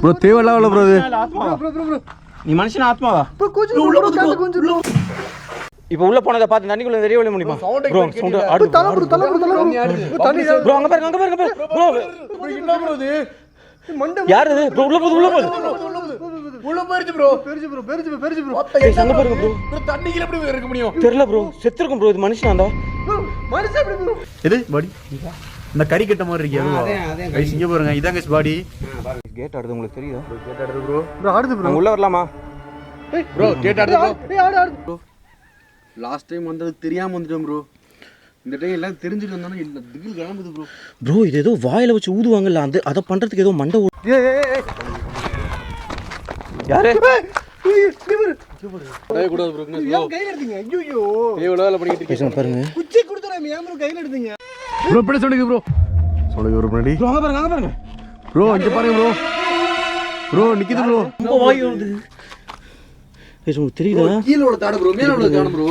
Bro தேவையில்ல bro நீ மனுஷன் ஆத்மாவா இப்போ உள்ள போனதை பார்த்து தண்ணிக்குள்ள வெளிய வெளிய முடியுமா ப்ரோ சவுண்ட் ஆடு தல தண்ணி ப்ரோ அங்க பாருங்க ப்ரோ என்ன ப்ரோ இது யார் இது ப்ரோ உள்ள போகுது பெரிச்சு ப்ரோ அங்க பாருங்க ப்ரோ தண்ணிக்குள்ள எப்படி இருக்க முடியும் தெரியல ப்ரோ செத்துருக்கும் ப்ரோ இது மனுஷனாண்டா மனுஷன் எப்படி ப்ரோ இது பாடி இந்த கறி கட்ட மாதிரி இருக்கே கைஸ் இங்க பாருங்க இதான் கைஸ் பாடி கேட் ஆடுது உங்களுக்கு தெரியுதா கேட் ஆடுது ப்ரோ ஆடுது ப்ரோ உள்ள வரலாமா ப்ரோ கேட் ஆடுது ஆடு ப்ரோ லாஸ்ட் டைம் வந்தது தெரியாம வந்துட்டோம் ப்ரோ இந்த டைம் எல்லாம் தெரிஞ்சிட்டு வந்தானே இல்ல திகில் கிளம்புது ப்ரோ ப்ரோ இது ஏதோ வாயில வச்சு ஊதுவாங்கல்ல அந்த அத பண்றதுக்கு ஏதோ மண்டை யாரு டேய் கூடாது ப்ரோ ஏன் கையில எடுத்தீங்க ஐயோ ஏய் வேலை பண்ணிட்டு இருக்கீங்க பாருங்க குச்சி கொடுத்துறாம ஏன் ப்ரோ கையில எடுத்தீங்க ப்ரோ பிடி சொல்லுங்க ப்ரோ ப்ரோ பிடி ப்ரோ அங்க பாருங்க ப்ரோ இங்க பாருங்க ப்ரோ நிக்குது ப்ரோ ரொம்ப வாய் வருது உங்களுக்கு தெரியுதா கீழ உள்ள தாடு ப்ரோ மேல உள்ள காணோம் ப்ரோ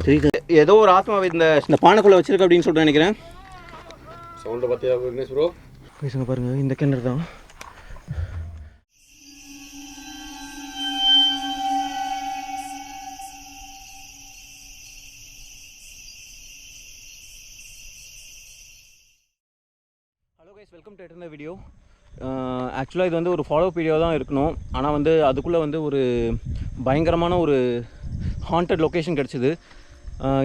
தெரியுதா ஏதோ ஒரு ஆத்மாவை இந்த பானைக்குள்ள வச்சிருக்க அப்படின்னு சொல்லிட்டு நினைக்கிறேன் சவுண்ட் பாத்தியா விக்னேஷ் ப்ரோ பேசுங்க பாருங்க இந்த கிணறு தான் ஹலோ கைஸ் வெல்கம் டு எட்டர்ன வீடியோ ஆக்சுவலாக இது வந்து ஒரு ஃபாலோ வீடியோ தான் இருக்கணும் ஆனால் வந்து அதுக்குள்ளே வந்து ஒரு பயங்கரமான ஒரு ஹாண்டட் லொக்கேஷன் கிடச்சிது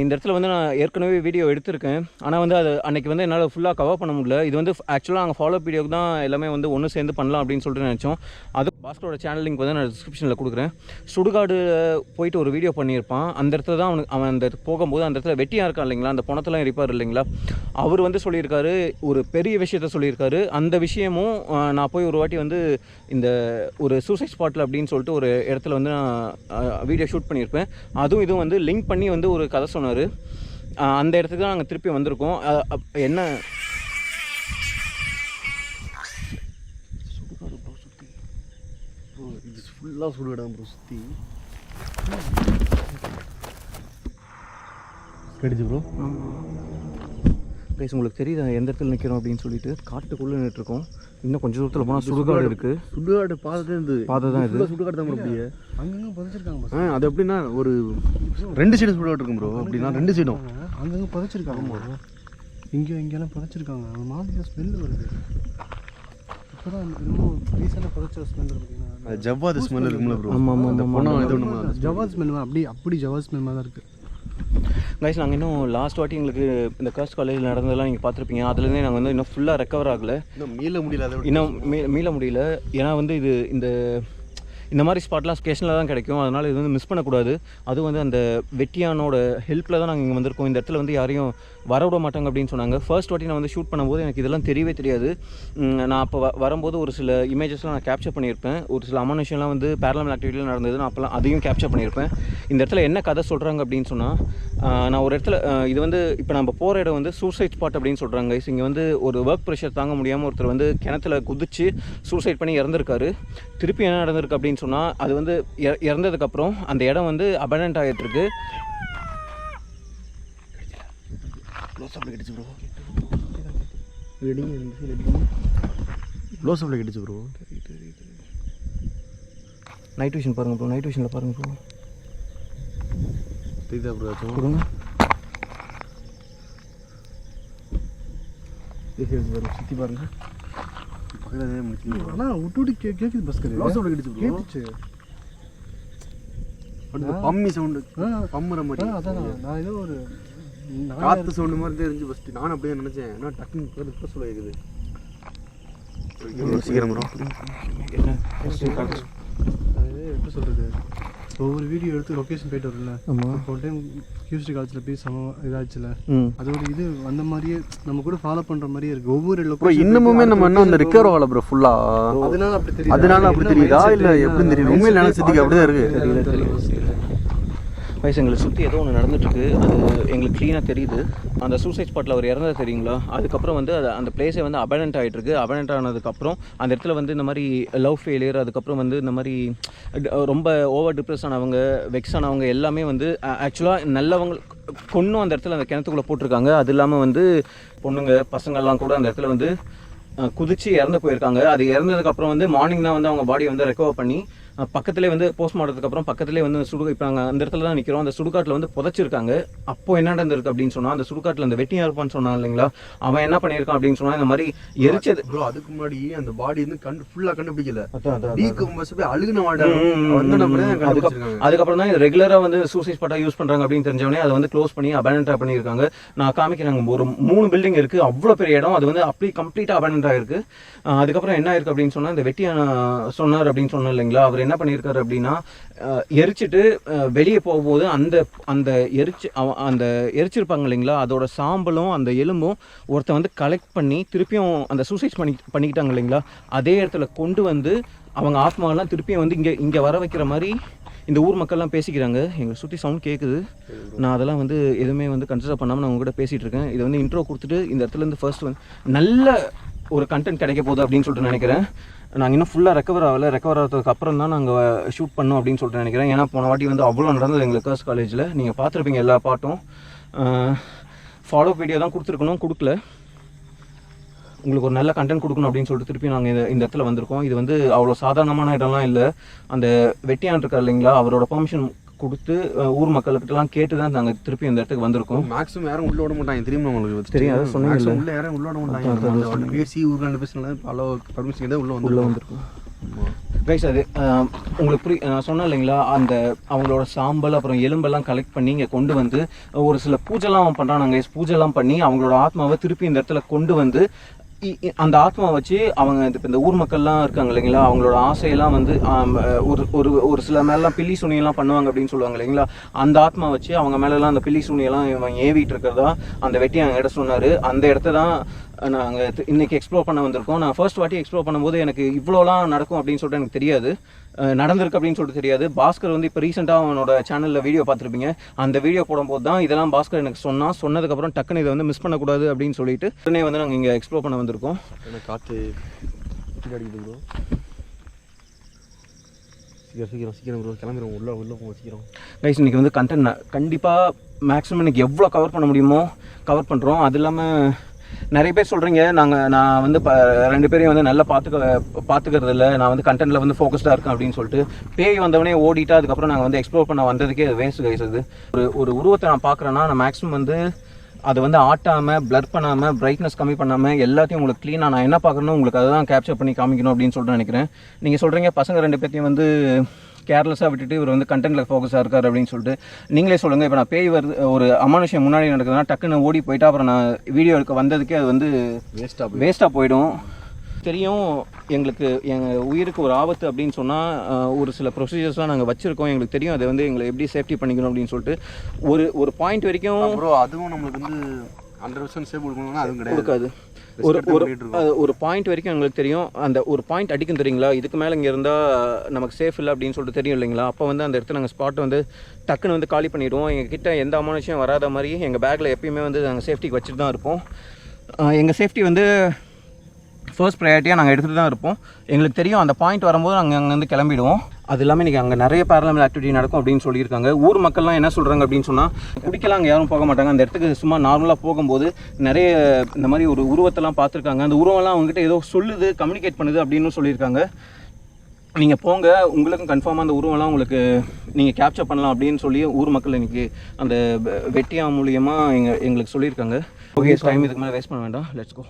இந்த இடத்துல வந்து நான் ஏற்கனவே வீடியோ எடுத்திருக்கேன் ஆனால் வந்து அது அன்றைக்கி வந்து என்னால் ஃபுல்லாக கவர் பண்ண முடியல இது வந்து ஆக்சுவலாக நாங்கள் ஃபாலோ வீடியோக்கு தான் எல்லாமே வந்து ஒன்று சேர்ந்து பண்ணலாம் அப்படின்னு சொல்லிட்டு நினச்சோம் அது பாஸ்கரோட சேனல் லிங்க் வந்து நான் டிஸ்கிரிப்ஷனில் கொடுக்குறேன் சுடுகாடு போயிட்டு ஒரு வீடியோ பண்ணியிருப்பான் அந்த இடத்துல தான் அவன் அந்த போகும்போது அந்த இடத்துல வெட்டியாக இருக்கான் இல்லைங்களா அந்த பணத்தெல்லாம் இருப்பார் இல்லைங்களா அவர் வந்து சொல்லியிருக்காரு ஒரு பெரிய விஷயத்த சொல்லியிருக்காரு அந்த விஷயமும் நான் போய் ஒரு வாட்டி வந்து இந்த ஒரு சூசைட் ஸ்பாட்டில் அப்படின்னு சொல்லிட்டு ஒரு இடத்துல வந்து நான் வீடியோ ஷூட் பண்ணியிருப்பேன் அதுவும் இதுவும் வந்து லிங்க் பண்ணி வந்து ஒரு கதை சொன்னார் அந்த இடத்துக்கு தான் நாங்கள் திருப்பி வந்திருக்கோம் என்ன இது ஃபுல்லாக சுடுகாடு ப்ரோ சுற்றி கிடைச்சு ப்ரோ ப்ளேஸ் உங்களுக்கு தெரியுதா எந்த இடத்துல நிற்கிறோம் அப்படின்னு சொல்லிட்டு காட்டுக்குள்ளே நின்றுட்டுருக்கோம் இன்னும் கொஞ்சம் தூரத்தில் போனால் சுடுகாடு இருக்குது சுடுகாடு பாதை இருந்து பாதை தான் இது சுடுகாடு தான் ப்ரோ அப்படியே அங்கங்கே புதைச்சிருக்காங்க அது எப்படின்னா ஒரு 2 சைடு சுடுகாடு இருக்கும் ப்ரோ அப்படின்னா 2 சைடும் அங்கங்கே புதைச்சிருக்காங்க இங்கெல்லாம் புதைச்சிருக்காங்க அது மாதிரி ஸ்மெல் வருது இப்போதான் இன்னும் ரீசெண்டாக புதைச்ச ஸ்மெல் இருக்குது ஜவ்வாது ஸ்மெல் இருக்கும்ல ப்ரோ ஆமாம் அந்த பணம் இது ஒன்று ஜவ்வாது ஸ்மெல் அப்படி ஜவ்வாது ஸ்மெல் மாதிரி தான் இருக்குது கைஸ் நாங்கள் இன்னும் லாஸ்ட் வாட்டி எங்களுக்கு இந்த கர்ஸ்ட் காலேஜில் நடந்ததெல்லாம் நீங்கள் பார்த்துருப்பீங்க அதுலேருந்தே நாங்கள் வந்து இன்னும் ஃபுல்லாக ரெக்கவர் ஆகலை இன்னும் மீள முடியல இன்னும் மீள முடியல ஏன்னா வந்து இது இந்த மாதிரி ஸ்பாட்லாம் ஸ்டேஷனில் தான் கிடைக்கும் அதனால் இது வந்து மிஸ் பண்ணக்கூடாது அதுவும் வந்து அந்த வெட்டியானோட ஹெல்ப்பில் தான் நாங்கள் இங்கே வந்திருக்கோம் இந்த இடத்துல வந்து யாரையும் வரவிட மாட்டாங்க அப்படின்னு சொன்னாங்க ஃபர்ஸ்ட் வாட்டி நான் வந்து ஷூட் பண்ணும்போது எனக்கு இதெல்லாம் தெரியவே தெரியாது நான் அப்போ வரும்போது ஒரு சில இமேஜஸ்லாம் நான் கேப்சர் பண்ணியிருப்பேன் ஒரு சில அமானுஷம்லாம் வந்து பேரலாமல் ஆக்டிவிட்டியில் நடந்தது நான் அப்போலாம் அதையும் கேப்சர் பண்ணியிருப்பேன் இந்த இடத்துல என்ன கதை சொல்கிறாங்க அப்படின்னு சொன்னால் நான் ஒரு இடத்துல இது வந்து இப்போ நம்ம போகிற இடம் வந்து சூசைட் ஸ்பாட் அப்படின்னு சொல்கிறாங்க இங்கே வந்து ஒரு ஒர்க் ப்ரெஷர் தாங்க முடியாமல் ஒருத்தர் வந்து கிணத்துல குதிச்சு சூசைட் பண்ணி இறந்துருக்காரு திருப்பி என்ன நடந்திருக்கு அப்படின்னு சொன்னால் அது வந்து இறந்ததுக்கப்புறம் அந்த இடம் வந்து அபண்டன்ட் ஆகிட்டுருக்கு கிடச்சி ப்ரோ க்ளோஸ்அப்பில் கிடச்சி ப்ரோ நைட் விஷன் பாருங்கள் ப்ரோ நைட் விஷனில் பாருங்கள் ப்ரோ தெரியுதா ப்ரோ கொடுங்க சுற்றி பாருங்க ஆனால் விட்டு கேட்குது பஸ் க்ளோஸ்அப்பில் கிடச்சி கேட்டுச்சு பம்மி சவுண்டு பம்முற மாதிரி அதான் நான் ஏதோ ஒரு காற்று சவுண்டு மாதிரி தான் இருந்துச்சு ஃபஸ்ட்டு நானும் அப்படியே நினச்சேன் ஏன்னா டக்குன்னு இப்போ சொல்ல இருக்குது சீக்கிரம் ப்ரோ அது எப்படி சொல்கிறது ஒவ்வொரு வீடியோ எடுத்து லொக்கேஷன் போயிட்டு வரல ஒரு டைம் கியூஸ்டி காலேஜில் போய் இதாச்சுல அதோட இது அந்த மாதிரியே நம்ம கூட ஃபாலோ பண்ணுற மாதிரியே இருக்குது ஒவ்வொரு லொக்கேஷன் இன்னமுமே நம்ம இன்னும் அந்த ரிக்கவர் ஆகல ப்ரோ ஃபுல்லாக அதனால அப்படி தெரியுதா இல்லை எப்படின்னு தெரியும் உண்மையில் நினச்சதுக்கு அப்படி தான் இருக்குது வயசு எங்களை சுற்றி ஏதோ ஒன்று நடந்துட்டுருக்கு அது எங்களுக்கு க்ளீனாக தெரியுது அந்த சூசைட் ஸ்பாட்டில் அவர் இறந்தது தெரியுங்களா அதுக்கப்புறம் வந்து அந்த பிளேஸே வந்து அபண்டன்ட் ஆகிட்டுருக்கு அபண்டன்ட் ஆனதுக்கப்புறம் அந்த இடத்துல வந்து இந்த மாதிரி லவ் ஃபெயிலியர் அதுக்கப்புறம் வந்து இந்த மாதிரி ரொம்ப ஓவர் டிப்ரெஸ் ஆனவங்க வெக்ஸ் ஆனவங்க எல்லாமே வந்து ஆக்சுவலாக நல்லவங்க கொன்னும் அந்த இடத்துல அந்த கிணத்துக்குள்ளே போட்டிருக்காங்க அது இல்லாமல் வந்து பொண்ணுங்க பசங்கள்லாம் கூட அந்த இடத்துல வந்து குதிச்சு இறந்து போயிருக்காங்க. அது இறந்ததுக்கப்புறம் வந்து மார்னிங் தான் வந்து அவங்க பாடி வந்து ரெக்கவர் பண்ணி பக்கத்துலேயே வந்து போஸ்ட்மார்ட்டத்துக்கு அப்புறம் பக்கத்துலேயே வந்து இப்போ நாங்கள் அந்த இடத்துல தான் நிற்கிறோம். அந்த சுடுகாட்டில் வந்து புதைச்சிருக்காங்க. அப்போ என்ன நடந்திருக்கு அப்படின்னு சொன்னால், அந்த சுடுகாட்டில் அந்த வெட்டியாக இருப்பான்னு சொன்னான் இல்லைங்களா, அவன் என்ன பண்ணியிருக்கான் அப்படின்னு சொன்னால், இந்த மாதிரி எரிச்சது. அதுக்கு முன்னாடி அந்த பாடி வந்து ஃபுல்லாக கண்டுபிடிக்கல. அதுக்கப்புறம் தான் ரெகுலராக வந்து சூசைட் ஸ்பாட்டாக யூஸ் பண்ணுறாங்க அப்படின்னு தெரிஞ்சவனே அதை வந்து க்ளோஸ் பண்ணி அபேண்டன்டாக பண்ணியிருக்காங்க. நான் காமிக்கிறாங்க, ஒரு 3 பில்டிங் இருக்குது, அவ்வளோ பெரிய இடம், அது வந்து அப்படியே கம்ப்ளீட்டாக அபேண்டன்டாக இருக்குது. அதுக்கப்புறம் என்ன இருக்குது அப்படின்னு சொன்னால், இந்த வெட்டியான சொன்னார் அப்படின்னு சொன்னோம் இல்லைங்களா, அவர் என்ன பண்ணியிருக்காரு அப்படின்னா, எரிச்சிட்டு வெளியே போகும்போது அந்த எரிச்சிருப்பாங்க இல்லைங்களா, அதோட சாம்பலும் அந்த எலும்பும் ஒருத்தன் வந்து கலெக்ட் பண்ணி திருப்பியும் அந்த சூசைட் பண்ணிக்கிட்டாங்க இல்லைங்களா, அதே இடத்துல கொண்டு வந்து அவங்க ஆத்மாவெல்லாம் திருப்பியும் வந்து இங்கே வர வைக்கிற மாதிரி இந்த ஊர் மக்கள்லாம் பேசிக்கிறாங்க. எங்களை சுற்றி சவுண்ட் கேட்குது. நான் அதெல்லாம் வந்து எதுவுமே வந்து கன்சிடர் பண்ணாமல் நான் உங்ககிட்ட பேசிகிட்டு இருக்கேன். இது வந்து இன்ட்ரோ கொடுத்துட்டு இந்த இடத்துலேருந்து ஃபர்ஸ்ட் வந்து நல்ல ஒரு கண்டென்ட் கிடைக்க போகுது அப்படின்னு சொல்லிட்டு நினைக்கிறேன். நாங்கள் இன்னும் ஃபுல்லாக ரெக்கவர் ஆகிறதுக்கு அப்புறம் தான் நாங்கள் ஷூட் பண்ணோம் அப்படின்னு சொல்லிட்டு நினைக்கிறேன். ஏன்னா போன வாட்டி வந்து அவ்வளோ நடந்தது எங்களுக்கு கேர்ள்ஸ் காலேஜில். நீங்கள் பார்த்துருப்பீங்க எல்லா பாட்டும். ஃபாலோ வீடியோ தான் கொடுத்துருக்கணும், கொடுக்கல. உங்களுக்கு ஒரு நல்ல கண்டென்ட் கொடுக்கணும் அப்படின்னு சொல்லிட்டு திருப்பி நாங்கள் இந்த இடத்துல வந்திருக்கோம். இது வந்து அவ்வளோ சாதாரணமான இடம்லாம் இல்லை. அந்த வெட்டியான் இருக்கார் இல்லைங்களா, அவரோட பெர்மிஷன் கொடுத்து ஊர் மக்கள்கிட்டலாம் கேட்டு தான் நாங்கள் திருப்பி இந்த இடத்துக்கு வந்திருக்கோம். மேக்ஸிமம் யாரும் உள்ள விட மாட்டாங்க, தெரியுமா உங்களுக்கு? தெரியும், அதை சொன்னீங்க. உள்ள யாரும் உள்ள விட மாட்டாங்க. பேசி ஊர்ல பேசினால பல பர்மிஷன் தான் உள்ள வந்திருக்கும். கைஸ், அது உங்களுக்கு நான் சொன்னேன் இல்லைங்களா, அந்த அவங்களோட சாம்பல் அப்புறம் எலும்பெல்லாம் கலெக்ட் பண்ணி இங்கே கொண்டு வந்து ஒரு சில பூஜைலாம் பண்ணுறாங்க. பூஜைலாம் பண்ணி அவங்களோட ஆத்மாவை திருப்பி இந்த இடத்துல கொண்டு வந்து அந்த ஆத்மா வச்சு அவங்க இப்போ இந்த ஊர் மக்கள்லாம் இருக்காங்க இல்லைங்களா, அவங்களோட ஆசையெல்லாம் வந்து ஒரு சில மேலாம் பில்லி சுனியெல்லாம் பண்ணுவாங்க அப்படின்னு சொல்லுவாங்க இல்லைங்களா, அந்த ஆத்மா வச்சு அவங்க மேலெல்லாம் அந்த பில்லி சுனியெல்லாம் இவன் ஏவிட்டு இருக்கிறதா அந்த வெட்டி அங்கே இடம் சொன்னார். அந்த இடத்த தான் நாங்கள் இன்றைக்கி எக்ஸ்ப்ளோர் பண்ண வந்திருக்கோம். நான் ஃபர்ஸ்ட் வாட்டி எக்ஸ்ப்ளோர் பண்ணும்போது எனக்கு இவ்வளோலாம் நடக்கும் அப்படின்னு சொல்லிட்டு எனக்கு தெரியாது, நடந்திருக்கு அப்படின்னு சொல்லிட்டு தெரியாது. பாஸ்கர் வந்து இப்போ ரீசெண்டாக அவனோட சேனலில் வீடியோ பார்த்துருப்பீங்க. அந்த வீடியோ போடும்போது தான் இதெல்லாம் பாஸ்கர் எனக்கு சொன்னதுக்கப்புறம் டக்குன்னு இதை வந்து மிஸ் பண்ணக்கூடாது அப்படின்னு சொல்லிட்டு உடனே வந்து நாங்கள் இங்கே எக்ஸ்ப்ளோர் பண்ண வந்திருக்கோம். காற்று அடிக்குது ப்ரோ. சீக்கிரம் ப்ரோ, கிளம்பிடுவோம். உள்ள போங்க சீக்கிரம். கைஸ், இன்றைக்கி வந்து கண்டென்ட் கண்டிப்பாக மேக்ஸிமம் இன்றைக்கி எவ்வளோ கவர் பண்ண முடியுமோ கவர் பண்ணுறோம். அது இல்லாமல் நிறைய பேர் சொல்கிறீங்க நான் வந்து 2 பேரையும் வந்து நல்லா பார்த்துக்கிறது இல்லை, நான் வந்து கண்டென்ட்டில் வந்து ஃபோக்கஸ்டாக இருக்கேன் அப்படின்னு சொல்லிட்டு. பேய் வந்தவனே ஓடிட்டா அதுக்கப்புறம் நாங்கள் வந்து எக்ஸ்ப்ளோர் பண்ண வந்ததுக்கே அது வேஸ்ட் கைஸ். அது ஒரு உருவத்தை நான் பார்க்குறேன்னா நான் மேக்ஸிமம் வந்து அதை வந்து ஆட்டாமல், பிளர் பண்ணாமல், பிரைட்னஸ் கம்மி பண்ணாமல் எல்லாத்தையும் உங்களுக்கு க்ளீனாக நான் என்ன பார்க்குறேன்னு உங்களுக்கு அதை தான் கேப்சர் பண்ணி காமிக்கணும் அப்படின்னு சொல்லிட்டு நினைக்கிறேன். நீங்கள் சொல்கிறீங்க பசங்க 2 பேர்த்தையும் வந்து கேர்லெஸ்ஸாக விட்டுட்டு இவர் வந்து கண்டென்ட்டில் ஃபோக்கஸாக இருக்கார் அப்படின்னு சொல்லிட்டு. நீங்களே சொல்லுங்கள், இப்போ நான் பேய் வருது ஒரு அமானுஷம் முன்னாடி நடக்குதுன்னா டக்குன்னு ஓடி போயிட்டா அப்புறம் நான் வீடியோ எடுக்க வந்ததுக்கே அது வந்து வேஸ்ட்டாக போயிடும். தெரியும், எங்களுக்கு எங்கள் உயிருக்கு ஒரு ஆபத்து அப்படின்னு சொன்னால் ஒரு சில ப்ரொசீஜர்ஸ்லாம் நாங்கள் வச்சுருக்கோம். எங்களுக்கு தெரியும் அதை வந்து எங்களை எப்படி சேஃப்டி பண்ணிக்கணும் அப்படின்னு சொல்லிட்டு ஒரு பாயிண்ட் வரைக்கும் அதுவும் நம்மளுக்கு வந்து 100% சேஃப் கொடுக்கணும்னா அதுவும் கொடுக்காது. ஒரு பாயிண்ட் வரைக்கும் எங்களுக்கு தெரியும். அந்த ஒரு பாயிண்ட் அடிக்கும் தெரியுங்களா, இதுக்கு மேலே இங்கே இருந்தால் நமக்கு சேஃப் இல்லை அப்படின்னு சொல்லிட்டு தெரியும் இல்லைங்களா. அப்போ வந்து அந்த இடத்துல நாங்கள் ஸ்பாட்டை வந்து டக்குன்னு வந்து காலி பண்ணிவிடுவோம். எங்கள் கிட்ட எந்த அமானுஷம் வராத மாதிரி எங்கள் பேக்கில் எப்பயுமே வந்து நாங்கள் சேஃப்டிக்கு வச்சுட்டு தான் இருப்போம். எங்கள் சேஃப்டி வந்து ஃபர்ஸ்ட் ப்ரையாரிட்டியாக நாங்கள் எடுத்துகிட்டு தான் இருப்போம். எங்களுக்கு தெரியும் அந்த பாயிண்ட் வரும்போது நாங்கள் அங்கேருந்து கிளம்பிடுவோம். அது இல்லாமல் இன்றைக்கி அங்கே நிறைய பேரலாமல் ஆக்டிவிட்டி நடக்கும் அப்படின்னு சொல்லியிருக்காங்க. ஊர் மக்கள்லாம் என்ன சொல்கிறாங்க அப்படின்னு சொன்னால், குடிக்கலாம் அங்கே யாரும் போக மாட்டாங்க. அந்த இடத்துக்கு சும்மா நார்மலாக போகும்போது நிறைய இந்த மாதிரி ஒரு உருவத்தெல்லாம் பார்த்துருக்காங்க. அந்த உருவம்லாம் அவங்ககிட்ட ஏதோ சொல்லுது, கம்யூனிகேட் பண்ணுது அப்படின்னு சொல்லியிருக்காங்க. நீங்கள் போங்க, உங்களுக்கும் கன்ஃபார்மாக அந்த உருவம்லாம் உங்களுக்கு நீங்கள் கேப்சர் பண்ணலாம் அப்படின்னு சொல்லி ஊர் மக்கள் இன்றைக்கி அந்த வெட்டியா மூலியமாக எங்களுக்கு சொல்லியிருக்காங்க. ஓகே, டைம் இதுக்கு மேலே வேஸ்ட் பண்ண வேண்டாம், லெட்ஸ் கோ.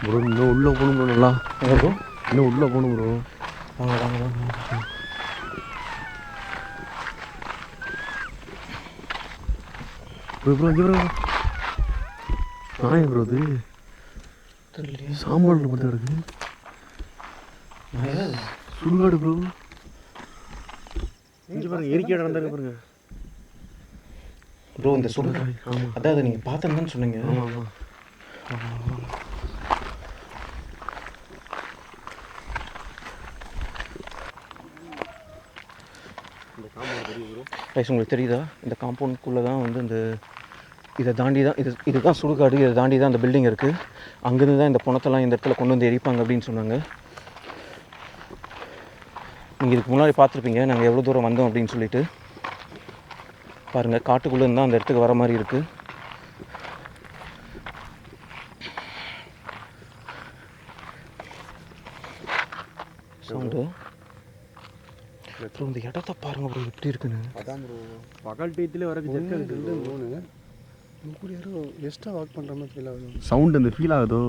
ப்ரோ இன்னும் உள்ளே போகணும் ப்ரோ. நல்லா ப்ரோ, இன்னும் உள்ளே போகணும் ப்ரோ. வாங்க ப்ரோ இங்கே ப்ரோ. ப்ரோ இது சாம்பார் மட்டும் இருக்கு. சுடுகாடு ப்ரோ. இங்கே பாருங்க, எரிக்கை நடந்தாங்க பாருங்க ப்ரோ. இந்த சுடுகாடு, ஆமாம் அதான் நீங்கள் பார்த்தேன்னு சொன்னீங்க. ஆமாம் ரைஸ், உங்களுக்கு தெரியுதா? இந்த காம்பவுண்டுக்குள்ளே தான் வந்து இந்த இதை தாண்டி தான் இதுதான் சுடுகாடு. இதை தாண்டி தான் அந்த பில்டிங் இருக்குது. அங்கேருந்து தான் இந்த பணத்தெல்லாம் இந்த இடத்துல கொண்டு வந்து எரிப்பாங்க அப்படின்னு சொன்னாங்க. நீங்கள் இதுக்கு முன்னாடி பார்த்துருப்பீங்க நாங்கள் எவ்வளோ தூரம் வந்தோம் அப்படின்னு சொல்லிட்டு. பாருங்கள், காட்டுக்குள்ளே இருந்தால் அந்த இடத்துக்கு வர மாதிரி இருக்குது. Sound bro. இந்த இடத்த பாருங்க ப்ரோ எப்படி இருக்குன்னு. அதான் ப்ரோ பகல் டயத்துல வர ஜெர்க் ஆகுது போனு கூட யாரோ எக்ஸ்ட்ரா வாக் பண்ணுற மாதிரி ஃபீல் ஆகுது. சவுண்ட் அந்த ஃபீல் ஆகுதோ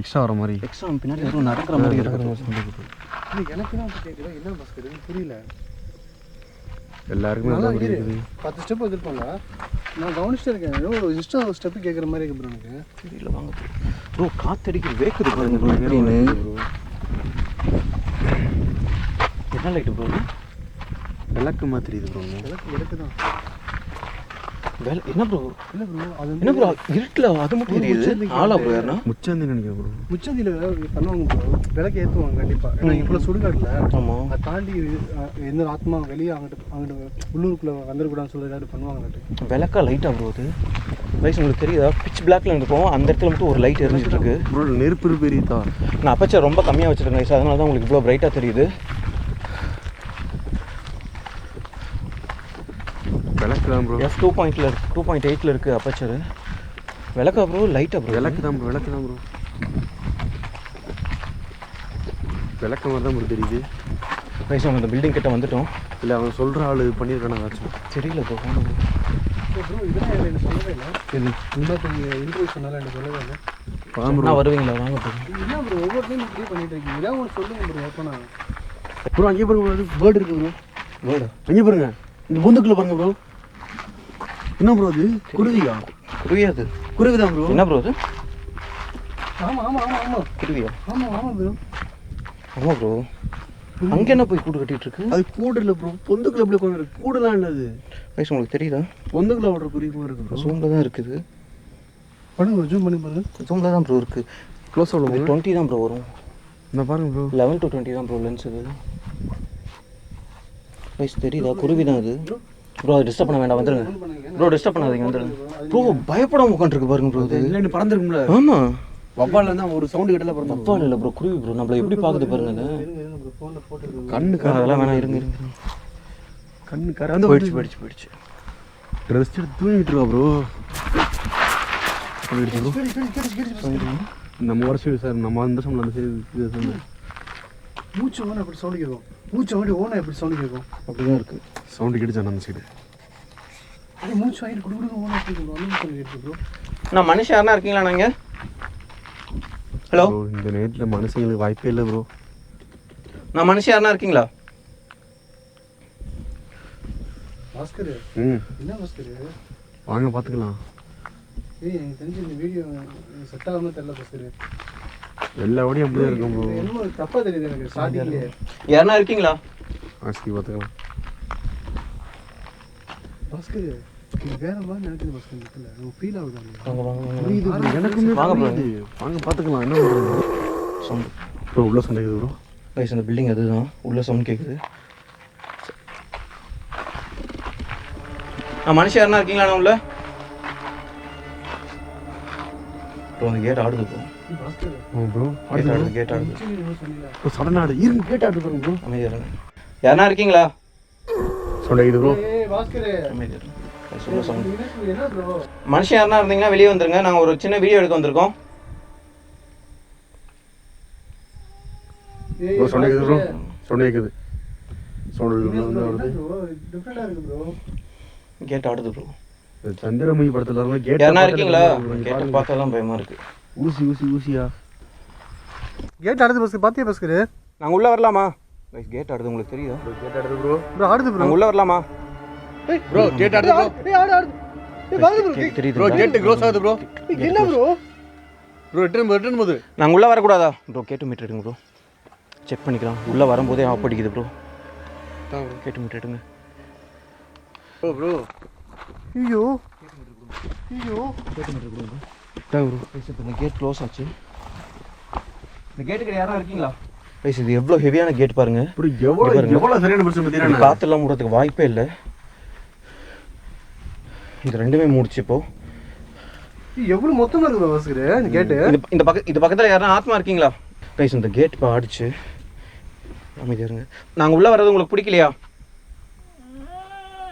எக்ஸ்ட்ரா வர மாதிரி. எக்ஸ்ட்ரா பின்னாடி யாரும் நடக்கிற மாதிரி இருக்கிற எனக்கு தான் கேட்குதா என்ன பாஸ்கர் புரியல. எல்லாருக்குமே நல்லா அதான் இரு. புரியுது. 10 ஸ்டெப் வந்துருப்போம்ல, நான் கவனிச்சுட்டு இருக்கேன். ஏதோ எக்ஸ்ட்ரா ஒரு ஸ்டெப்பு கேட்குற மாதிரி இருக்கு ப்ரோ எனக்கு. தெரியல வாங்க ப்ரோ. காத்தடிக்க வேக்குது பாருங்க ப்ரோ எப்படின்னு. என்ன லைட்டு ப்ரோ? விளக்கு மாதிரி தெரியுது ப்ரோ. விளக்கு தான். என்ன ப்ரோ? இல்லை ப்ரோ அது என்ன ப்ரோ இருட்டில் அது மட்டும் தெரியுது. ஆளா ப்ரோ யாருன்னா முச்சந்தி நினைக்கிறேன் ப்ரோ. முச்சந்தியில் பண்ணுவாங்க ப்ரோ, விளக்கு ஏற்றுவாங்க கண்டிப்பாக. ஏன்னா இவ்வளோ சுடுகாட்டில் ஆமாம் அதை தாண்டி எந்த ஆத்மா வெளியே அங்கிட்டு உள்ளூருக்குள்ளே வந்துடக்கூடாதுன்னு சொல்லி ஏதாவது பண்ணுவாங்க. விளக்கா லைட்டாக ப்ரோ அது ரைஸ் உங்களுக்கு தெரியுதா? பிச் பிளாக்ல இருக்கும், அந்த இடத்துல மட்டும் ஒரு லைட் எரிஞ்சிட்டு இருக்கு ப்ரோ. நெருப்பு பெரியதா? நான் அப்பச்சர் ரொம்ப கம்மியாக வச்சுருக்கேன் ரைஸ், அதனால தான் உங்களுக்கு இவ்வளோ பிரைட்டாக தெரியுது. விளக்கு தான் ப்ரோ. எஃப் 2.8 இருக்குது அப்பச்சர். விளக்கா ப்ரோ லைட்டாக ப்ரோ? விளக்கு தான் ப்ரோ. விளக்கு தான் ப்ரோ. விளக்கு மாதிரி தான் ப்ரோ தெரியுது. ரைஸ் நம்ம இந்த பில்டிங் கிட்ட வந்துட்டோம். இல்லை அவன் சொல்கிற ஆள் பண்ணியிருக்கானு ஏதாச்சும் தெரியல ப்ரோ. ப்ரோ இதெல்லாம் எனக்கு சொல்லவே இல்லை. இது இந்த கொஞ்சம் இன்டர்வியூ சொன்னாலும் எனக்கு சொல்லவே இல்லை. நான் வருவீங்களா? வாங்க ப்ரோ. என்ன ப்ரோ ஒவ்வொரு டைம் இப்படி பண்ணிட்டு இருக்கீங்க? ஏதாவது ஒன்று சொல்லுங்க ப்ரோ. எப்போ நான் ப்ரோ அங்கே பாருங்க பேர்டு இருக்கு ப்ரோ. வேர்டு அங்கே பாருங்க இந்த பொந்துக்குள்ள பாருங்க ப்ரோ. என்ன ப்ரோ அது? குருவியா? குருவியாது. குருவி தான் ப்ரோ. என்ன ப்ரோ அது? ஆமாம் ஆமாம் ஆமாம் ஆமாம் குருவியா? ஆமாம் ஆமாம் ப்ரோ. ஆமாம் ப்ரோ. அங்கே என்ன போய் கூடு கட்டிட்டு இருக்கு? அது கூடு இல்லை ப்ரோ, பொந்துக்குள்ள எப்படி உட்காந்து இருக்கு. கூடுலாம் இல்லை அது. ரைஸ் உங்களுக்கு தெரியுதா? பொந்துக்குள்ள ஓடுற குருவி மாதிரி இருக்கு ப்ரோ. ஜூமில் தான் இருக்குது. பண்ணுங்க ப்ரோ, ஜூம் பண்ணி பாருங்க. ஜூமில் தான் ப்ரோ இருக்குது. க்ளோஸ் ஆகல 20 தான் ப்ரோ வரும். இந்த பாருங்க ப்ரோ. 11 to 20 தான் ப்ரோ லென்ஸ் இது. ரைஸ் தெரியுதா? குருவி தான் அது ப்ரோ. அது டிஸ்டர்ப் பண்ண வேண்டாம், வந்துடுங்க ப்ரோ. டிஸ்டர்ப் பண்ணாதீங்க, வந்துடுங்க ப்ரோ. பயப்படாம உட்காந்துருக்கு பாருங்க ப்ரோ. அது இல்லை பறந்துருக்கும்ல. ஆமாம் வவ்வால் தான் ஒரு சவுண்டு கிட்டல பிறந்த தப்பால் இல்லை ப்ரோ. குருவி ப்ரோ நம்மளை எப்படி பார்க்குது பாருங்க. அது இருங்க ப்ரோ, ஃபோனில் ஃபோட்டோ எடுங்க. கண்ணு அதெல்லாம் வேணாம், இருங்க இருங்க. கண்ணு கறந்து போயிடுச்சு. ரெஸ்ட் எடுத்து தூங்கிட்டு இருக்கா ப்ரோ. நம்ம வர சைடு சார், நம்ம அந்த சைடு அந்த சைடு மூச்சு ஓனா எப்படி சவுண்டு கேட்கும்? மூச்சு வாங்கி ஓனா எப்படி சவுண்டு கேட்கும்? அப்படிதான் இருக்குது. சவுண்டு கேட்டுச்சு அந்த சைடு. அது மூச்சு வாங்கி கொடுக்குறது ஓனா எப்படி இருக்கும்? அந்த சவுண்டு கேட்டு ப்ரோ. நான் மனுஷன் யாருனா இருக்கீங்களா? நாங்கள் ஹலோ, ப்ரோ இந்த நேரத்தில் மனுஷங்களுக்கு வாய்ப்பே இல்லை ப்ரோ. நான் மனுஷன் யாருனா இருக்கீங்களா? பாஸ்கர் என்ன பாஸ்கர்? வாங்க பார்த்துக்கலாம். ஏய் எனக்கு தெரிஞ்சு இந்த வீடியோ செட் ஆகாம தெரியல பாஸ்கர். எல்லா வழியும் அப்படியே இருக்கும் ப்ரோ. என்னமோ தப்பா தெரியுது எனக்கு ஸ்டார்டிங்லேயே. யாருனா இருக்கீங்களா? ஆஸ்தி பார்த்துக்கலாம். பாஸ்கர் இது வேற மாதிரி நினைக்குது பாஸ்கர். இல்லை எனக்கு ஃபீல் ஆகுது. வாங்க வாங்க புரியுது bro. எனக்குமே வாங்க bro. புரியுது. வாங்க பார்த்துக்கலாம். என்ன பண்ணுறது சவுண்ட் ப்ரோ? உள்ள சொன்னது ப்ரோ. ரைஸ் அந்த பில்டிங் அதுதான். உள்ள சவுண்ட் கேட்குது. மனுஷன் யாருனா இருக்கீங்களா? நான் உள்ள ப்ரோ அந்த கேட் ஆடுது ப்ரோ. பாஸ்கர் ப்ரோ கேட் ஆடுது, கேட் ஆடுது. சொன்னீங்களா? சடனாடு இருங்க கேட்டு ஆட்டு பாருங்க ப்ரோ. அமைதியா இருங்க. யாருனா இருக்கீங்களா? சொன்னது ப்ரோ. ஏய் பாஸ்கர் அமைதியா இருங்க. சொல்ல சவுண்ட். என்ன ப்ரோ? மனுஷன் யாருனா இருந்தீங்கன்னா வெளியே வந்துருங்க. நாங்கள் ஒரு சின்ன வீடியோ எடுக்க வந்திருக்கோம். ப்ரோ சொன்னது ப்ரோ. சொன்னது சவுண்ட் வருது. டிஃபரெண்டா இருக்கு ப்ரோ. கேட் ஆடுது ப்ரோ. சந்திரமுகி படத்துல இருந்து கேட் யாருனா இருக்கீங்களா? கேட்டை பார்த்தாலாம் பயமா இருக்கு. ஊசியா கேட் ஆடுது பாஸ்கர். பாத்தியா பாஸ்கர்? நாங்கள் உள்ள வரலாமா? ரைஸ் கேட் ஆடுது, உங்களுக்கு தெரியுதா? கேட் ஆடுது ப்ரோ. ப்ரோ ஆடுது ப்ரோ. நாங்கள் உள்ள வரலாமா? ப்ரோ கேட் ஆடுது ப்ரோ. ஏய் ஆடு ஆடு. ஏய் பாருங்க ப்ரோ. தெரியுது ப்ரோ கேட் க்ளோஸ் ஆகுது ப்ரோ. என்ன ப்ரோ? ப்ரோ ரிட்டர்ன் போது நாங்கள் உள்ளே வரக்கூடாதா? ப்ரோ கேட்டு மீட்டர் எடுங்க ப்ரோ. செக் பண்ணிக்கலாம். உள்ளே வரும்போதே ஆஃப் அடிக்குது ப்ரோ. கேட்டு மீட்டர் எடுங்க. ப்ரோ ஐயோ ஐயோ. கேட்டு மீட்டர் கொடுங்க ப்ரோ. ரைஸ் இப்போ இந்த கேட் க்ளோஸ் ஆச்சு. இந்த கேட்டுக்கு யாரும் இருக்கீங்களா? ரைஸ் இது எவ்வளோ ஹெவியான கேட் பாருங்க. ப்ரோ எவ்வளோ சரியான பிரச்சனை பார்த்தீங்கன்னா காற்றுலாம் மூடுறதுக்கு வாய்ப்பே இல்லை. இது ரெண்டுமே மூடிச்சு இப்போ. எவ்வளவு மொத்தமா இருக்கு பாஸ்கர் இந்த கேட்டு. இந்த பக்கத்தில் யாரும் ஆத்மா இருக்கீங்களா? ரைஸ் இந்த கேட் இப்போ ஆடிச்சு. அமைதியா இருங்க. நாங்கள் உள்ளே வர்றது உங்களுக்கு பிடிக்கலையா?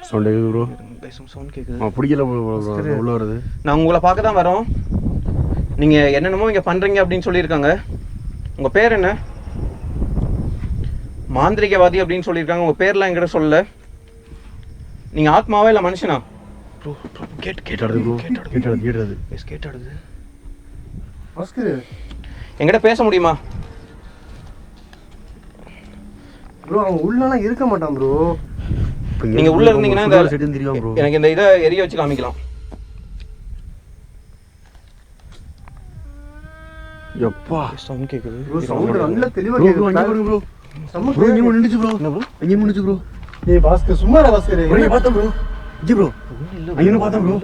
சொன்னது ப்ரோ. சவுண்ட் கேட்குது. பிடிக்கல உள்ள வருது. நாங்கள் உங்களை பார்க்க தான் வரோம். நீங்கள் என்னென்னமோ இங்கே பண்ணுறீங்க அப்படின்னு சொல்லியிருக்காங்க. உங்கள் பேர் என்ன? மாந்திரிகவாதி அப்படின்னு சொல்லியிருக்காங்க. உங்கள் பேர்லாம் என்கிட்ட சொல்லல. நீங்கள் ஆத்மாவா இல்லை மனுஷனா? ப்ரோ கேட்டாடுது ப்ரோ. கேட்டாடுது. எஸ் கேட்டாடுது. பாஸ்கர் என்கிட்ட பேச முடியுமா ப்ரோ? அவன் உள்ளலாம் இருக்க மாட்டான் ப்ரோ. நீங்கள் உள்ளே இருந்தீங்கன்னா எனக்கு இந்த இதை எரிய வச்சு காமிக்கலாம். எப்பா சவுண்ட் கேக்குது ப்ரோ. சவுண்ட் நல்ல தெளிவா கேக்குது ப்ரோ. சம்ம ப்ரோ இங்க நின்னுச்சு ப்ரோ. என்ன ப்ரோ இங்க நின்னுச்சு ப்ரோ? ஏய் பாஸ்கர் சும்மா இரு பாஸ்கர். என்ன பாத்த ப்ரோ? ஜி ப்ரோ அங்க என்ன பாத்த ப்ரோ?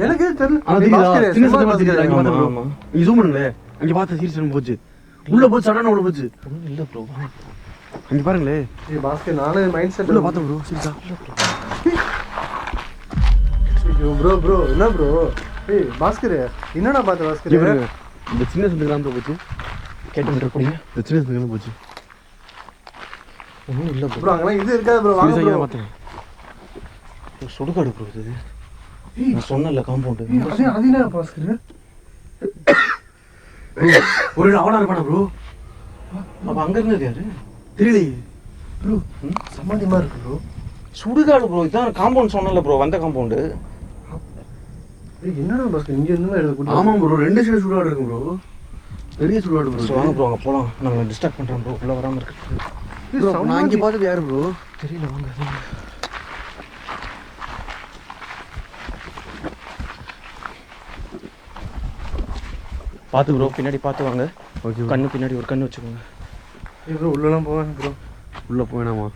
எனக்கு தெரியல. பாஸ்கர் சின்ன சின்ன பாஸ்கர் அங்க பாத்த ப்ரோ. நீ ஜூம் பண்ணுங்க. அங்க பாத்த சீரியஸ் போச்சு. உள்ள போச்சு சடனா உள்ள போச்சு. இல்ல ப்ரோ அங்க பாருங்களே. ஏய் பாஸ்கர் நானே மைண்ட் செட் உள்ள பாத்த ப்ரோ. சீரியஸா ப்ரோ ப்ரோ என்ன ப்ரோ? ஏய் பாஸ்கர் என்னடா பாத்த பாஸ்கர்? இந்த சின்ன சந்துலாம் போச்சு. கேட்டு போறீங்க. இந்த சின்ன சந்துலாம் போச்சு. ஒண்ணும் இல்ல ப்ரோ. அங்கலாம் இது இருக்காது ப்ரோ. வாங்க ப்ரோ பாத்துறேன். சுடுகாடு ப்ரோ இது. நான் சொன்னல காம்பவுண்ட். அது என்ன பாஸ்கர்? ஒரு அவனா இருப்பானா ப்ரோ? அப்ப அங்க இருந்தது யாரு தெரியலையே ப்ரோ. சமாதிமா இருக்கு ப்ரோ. சுடுகாடு ப்ரோ. இதான் காம்பவுண்ட் சொன்னல ப்ரோ. வந்த காம்பவுண்ட். என்னடா பாஸ்கர் இங்க இருந்தா எழுத? ஆமா ப்ரோ. ரெண்டு சைடு சுடுகாடு இருக்கு ப்ரோ. பெரிய சுடுகாடு ப்ரோ. வாங்க ப்ரோ அங்க போலாம். நான் டிஸ்டர்ப் பண்றேன் ப்ரோ. உள்ள வராம இருக்கு ப்ரோ. நான் இங்க பார்த்தது யாரு ப்ரோ? தெரியல. வாங்க பார்த்து ப்ரோ. பின்னாடி பார்த்து வாங்க. ஓகே. கண்ணு பின்னாடி ஒரு கண்ணு வச்சுக்கோங்க. ப்ரோ உள்ளலாம் போவேன் ப்ரோ. உள்ள போவேனாமா?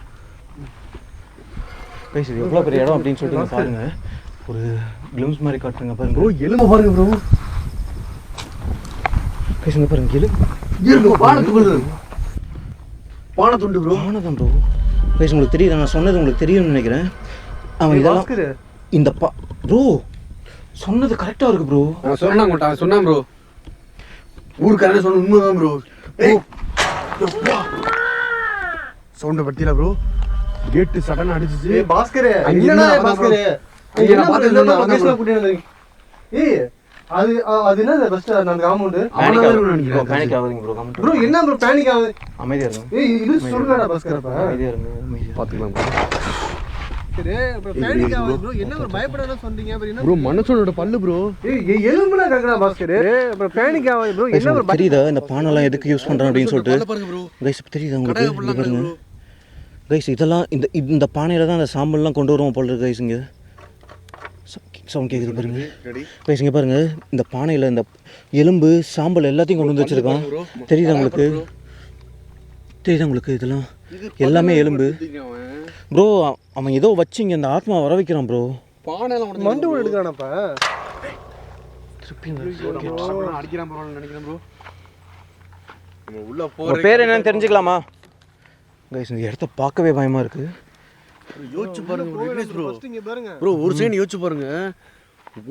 பேசுது எவ்வளோ பெரிய இடம் அப்படின்னு சொல்லிட்டு பாருங்க. ஒரு கிளிம்ஸ் மாதிரி காட்டுங்க பாருங்க. ப்ரோ எலும்பு பாருங்க ப்ரோ. பேசுங்க பாருங்க. எலும்பு பானத்துக்கு பானை துண்டு ப்ரோ. பானதான் ப்ரோ. பேச உங்களுக்கு தெரியுது. நான் சொன்னது உங்களுக்கு தெரியும்னு நினைக்கிறேன். அவன் இதெல்லாம் இந்த ப்ரோ சொன்னது கரெக்டாக இருக்கு ப்ரோ. நான் சொன்னான் ப்ரோ. ஊருக்காரனே சொன்ன உண்மைதான் ப்ரோ. சவுண்டை பத்தியில ப்ரோ. கேட்டு சடனா அடிச்சிச்சு. பாஸ்கர் என்னடா பாஸ்கர்? என்ன பாத்து லொகேஷன்ல கூட்டி வந்தீங்க? ஏய் அது என்ன ஃபர்ஸ்ட் அந்த காம்பவுண்ட் பேனிக் ஆகாதீங்க ப்ரோ. ப்ரோ என்ன ப்ரோ பேனிக் ஆகுது? அமைதியா இருங்க. ஏய் இது சொல்றடா பாஸ்கர். அப்ப அமைதியா இருங்க. பாத்துக்கலாம் சரி ப்ரோ. பேனிக் ஆகுது ப்ரோ. என்ன ப்ரோ பயப்படாத சொல்றீங்க ப்ரோ? என்ன ப்ரோ மனுஷனோட பல்லு ப்ரோ. ஏய் எலும்புல கக்கடா பாஸ்கர். ப்ரோ பேனிக் ஆகுது ப்ரோ. என்ன ப்ரோ தெரியுதா இந்த பானெல்லாம் எதுக்கு யூஸ் பண்றான் அப்படின்னு சொல்லிட்டு? கைஸ் தெரியுதா உங்களுக்கு? பாருங்க கைஸ் இதெல்லாம் இந்த பானையில தான் அந்த சாம்பல்லாம் கொண்டு வருவோம் போல இருக்கு கைஸ். இங்க சவுண்ட் கேக்குது பாருங்க. கைஸ் இங்க பாருங்க. இந்த பானையில இந்த எலும்பு சாம்பல் எல்லாத்தையும் கொண்டு வந்து வச்சிருக்கான். தெரியுதா உங்களுக்கு? தெரியுதா உங்களுக்கு? இதெல்லாம் எல்லாமே எலும்பு ப்ரோ. அவன் ஏதோ வச்சிங்க இந்த ஆத்மா வர வைக்கிறான் ப்ரோ. பானையெல்லாம் மண்டு கூட எடுக்கறானப்ப. அடிக்கிறான் ப்ரோ நினைக்கிறேன் ப்ரோ. நம்ம உள்ள போற பேர் என்னன்னு தெரிஞ்சுக்கலாமா? கைஸ் இந்த இடத்த பார்க்கவே பயமா இருக்கு. யோசிச்சு பாருங்க ப்ரோ. ஃபர்ஸ்ட் இங்க பாருங்க ப்ரோ. ஒரு செகண்ட் யோசிச்சு பாருங்க.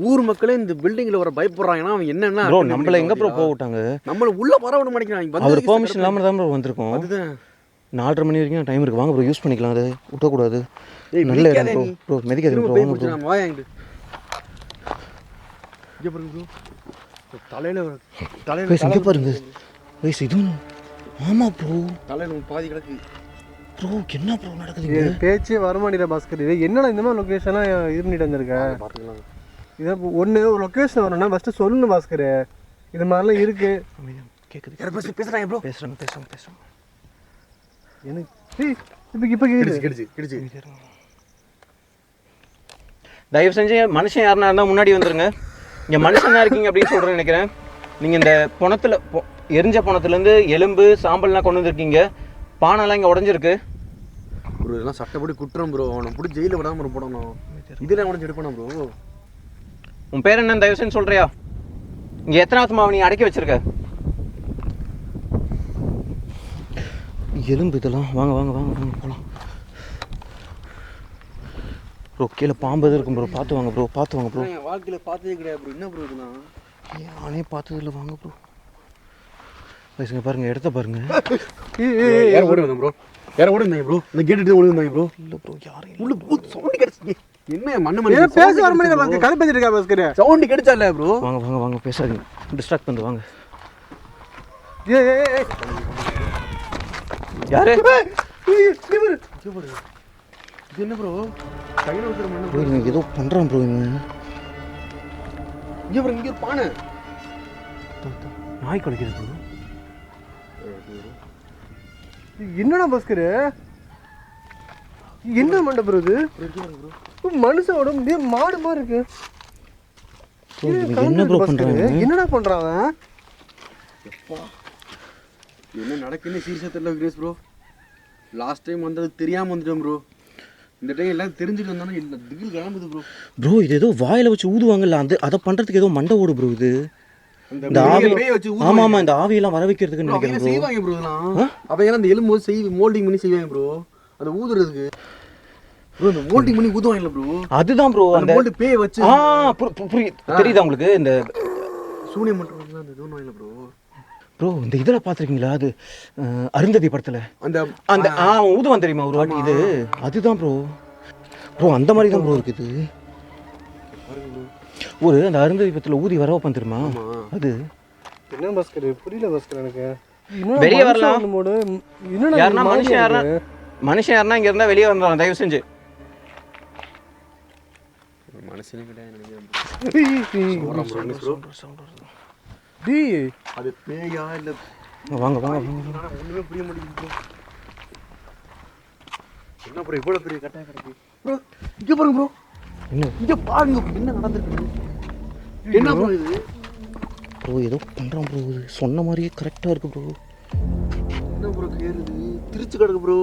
ஊர் மக்களே இந்த பில்டிங்ல வர பயப்படுறாங்கன்னா அவன் என்னன்னா ப்ரோ நம்மள எங்க ப்ரோ போக விட்டாங்க? நம்மள உள்ள வர விட மாட்டேங்கிறாங்க. அவர் பெர்மிஷன் இல்லாம தான் ப்ரோ வந்திருக்கோம். அதுதான் 4:30 மணி வரைக்கும் டைம் இருக்கு. வாங்க ப்ரோ யூஸ் பண்ணிக்கலாம். அது விட்ட கூடாது. நல்ல இடம் ப்ரோ. ப்ரோ மெதிக்காதீங்க ப்ரோ. வாங்க ப்ரோ. வாங்க இங்க. இங்க பாருங்க ப்ரோ. தலையில இங்க பாருங்க. கைஸ் இது ஆமா ப்ரோ. தலையில பாதி கிடக்கு ப்ரோ. என்ன ப்ரோ நடக்குது? பேச்சே வரமாட்டேங்குது பாஸ்கர். என்னடா இந்த மாதிரி லொகேஷன்லாம் இருந்துட்டு வந்திருக்க? பாத்துக்கலாம். இதை ஒன்று ஒரு லொக்கேஷன் வரணும்னா ஃபஸ்ட்டு சொல்லணும் பாஸ்கர். இது மாதிரிலாம் இருக்கு. கேட்குது. யார் பேசுகிறாங்க ப்ரோ? பேசுகிறாங்க. எனக்கு இப்போ கிடிச்சு தயவு செஞ்சு மனுஷன் யாருன்னா இருந்தால் முன்னாடி வந்துருங்க. இங்கே மனுஷன் தான் இருக்கீங்க அப்படின்னு சொல்கிறேன்னு நினைக்கிறேன். நீங்கள் இந்த பணத்தில் எரிஞ்ச பணத்துலேருந்து எலும்பு சாம்பல்லாம் கொண்டு வந்துருக்கீங்க. பானைலாம் இங்கே உடஞ்சிருக்கு ப்ரோ. இதெல்லாம் சட்டப்படி குற்றம் ப்ரோ. அவனை பிடிச்சி ஜெயிலில் விடாமல் போடணும். இதெல்லாம் உடஞ்சி எடுப்பானா ப்ரோ? உன் பேர் என்னன்னு தயவு செஞ்சு சொல்கிறியா? இங்கே எத்தனாவது மாவு நீ அடக்கி வச்சிருக்க? எலும்பு இதெல்லாம். வாங்க போகலாம் ப்ரோ. கீழே பாம்பு எதுவும் இருக்கும் ப்ரோ. பார்த்து வாங்க ப்ரோ. என் வாழ்க்கையில் பார்த்ததே கிடையாது ப்ரோ. என்ன ப்ரோ இதெல்லாம்? நானே பார்த்ததில்ல. வாங்க ப்ரோ. வயசுங்க பாருங்க. இடத்த பாருங்க. யாரும் ஓடி வந்தாங்க ப்ரோ. இந்த கேட்டு ஓடி வந்தாங்க ப்ரோ. இல்லை ப்ரோ யாரும் உள்ள சவுண்ட் கிடைச்சி என்ன மண்ணு பேச வர மாதிரி கதை பேசிட்டு இருக்கா பாஸ்கர்? சவுண்ட் கிடைச்சா இல்லை ப்ரோ. வாங்க பேசாதீங்க. டிஸ்ட்ராக்ட் பண்ணு வாங்க. யாரு இது என்ன ப்ரோ கையில் வைக்கிற மண்ணு ப்ரோ இவன் ஏதோ பண்ணுறான் ப்ரோ இவன். இங்கே ப்ரோ இங்கே ஒரு பானை நாய் குலைக்குது ப்ரோ. என்னடா பாஸ்கர் என்ன மண்டபம் இது? மனுஷன் உடம்பு மாடு மாதிரி இருக்கு. என்ன ப்ரோ பண்ணுறாங்க? என்னடா பண்றான் அவன்? என்ன நடக்குன்னு சீரியஸாக தெரியல கிரேஸ் ப்ரோ. லாஸ்ட் டைம் வந்தது தெரியாமல் வந்துட்டோம் ப்ரோ. இந்த டைம் எல்லாம் தெரிஞ்சுட்டு வந்தாலும் இல்லை திகில் கிளம்புது ப்ரோ. ப்ரோ இது ஏதோ வாயில் வச்சு ஊதுவாங்கல்ல, அதை பண்ணுறதுக்கு ஏதோ மண்டை ஓடு ப்ரோ இது. இந்த ஆவி ஆமாம் ஆமாம் இந்த ஆவியெல்லாம் வர வைக்கிறதுக்கு நினைக்கிறேன் ப்ரோ. செய்வாங்க ப்ரோ இதெல்லாம். அப்போ ஏன்னா அந்த எலும்போது மோல்டிங் பண்ணி செய்வாங்க ப்ரோ. அதை ஊதுறதுக்கு ப்ரோ இந்த மோல்டிங் பண்ணி ஊதுவாங்கல்ல ப்ரோ. அதுதான் ப்ரோ அந்த மோல்டு பேய் வச்சு. தெரியுதா உங்களுக்கு? இந்த சூனியம் பண்ணுறது அந்த இது ஒன்றும் இல்லை ப்ரோ. ப்ரோ இந்த இதில் பார்த்துருக்கீங்களா? அது அருந்ததி படத்தில் அந்த அந்த ஊதுவான் தெரியுமா ஒரு வாட்டி? இது அதுதான் ப்ரோ. ப்ரோ அந்த மாதிரி தான் ப்ரோ இருக்குது. ஒரு அந்த அருந்ததி படத்தில் ஊதி வர வைப்பான் தெரியுமா? அது என்ன பாஸ்கர் புரியல பாஸ்கர் எனக்கு. வெளியே வரலாம். யாருன்னா மனுஷன் யாருன்னா இங்கே இருந்தால் வெளியே வந்துடலாம் தயவு செஞ்சு. மனுஷனே கிடையாது அது பேயா இல்லை. வாங்க ஒன்றுமே புரிய மாட்டேங்குது. என்ன ப்ரோ இவ்வளோ பெரிய கட்டாயம் கிடக்கு ப்ரோ? இங்கே பாருங்க ப்ரோ. என்ன இங்கே பாருங்க என்ன நடந்திருக்கு. என்ன ப்ரோ இது? ப்ரோ ஏதோ பண்ணுறான் ப்ரோ. இது சொன்ன மாதிரியே கரெக்டாக இருக்குது ப்ரோ. என்ன ப்ரோ கேருது திருச்சி கிடக்கு ப்ரோ.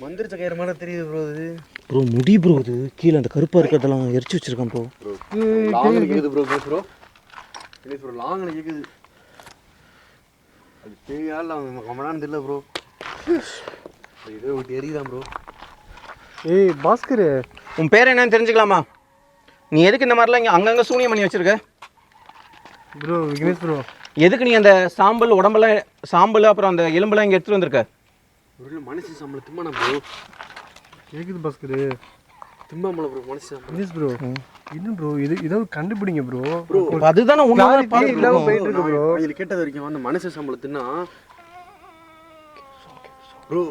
மந்திரிச்ச கயிறு மாதிரி தெரியுது ப்ரோ. இது ப்ரோ முடி ப்ரோ. இது கீழே அந்த கருப்பாக இருக்கிறதெல்லாம் எரிச்சு வச்சிருக்கான் ப்ரோ. லாங்கில் கேட்குது ப்ரோ. ப்ரோ இல்லை ப்ரோ லாங்கில் கேட்குது. அது பேயால் அவன் கமனான்னு தெரியல ப்ரோ. இதே விட்டு எரியுதான் ப்ரோ. ஏய் பாஸ்கர் உன் பேர் என்னன்னு தெரிஞ்சுக்கலாமா? நீ எதுக்கு இந்த மாதிரிலாம் இங்கே அங்கங்கே சூனியம் பண்ணி வச்சிருக்க ப்ரோ? விக்னேஷ் ப்ரோ எதுக்கு நீ அந்த சாம்பல் உடம்பெல்லாம் சாம்பல் அப்புறம் அந்த எலும்பெல்லாம் இங்கே எடுத்துகிட்டு வந்திருக்க? ஒரு மனுஷன் சாம்பல் திம்பானா ப்ரோ? கேக்குது பாஸ்கர். திம்பாமல ப்ரோ மனுஷன். விக்னேஷ் ப்ரோ என்ன ப்ரோ இது ஏதோ கண்டுபிடிங்க ப்ரோ. ப்ரோ அதுதானே இல்லாம போயிட்டு இருக்கு ப்ரோ. இதில் கேட்டது வரைக்கும் அந்த மனுஷன் சாம்பல் தின்னா ப்ரோ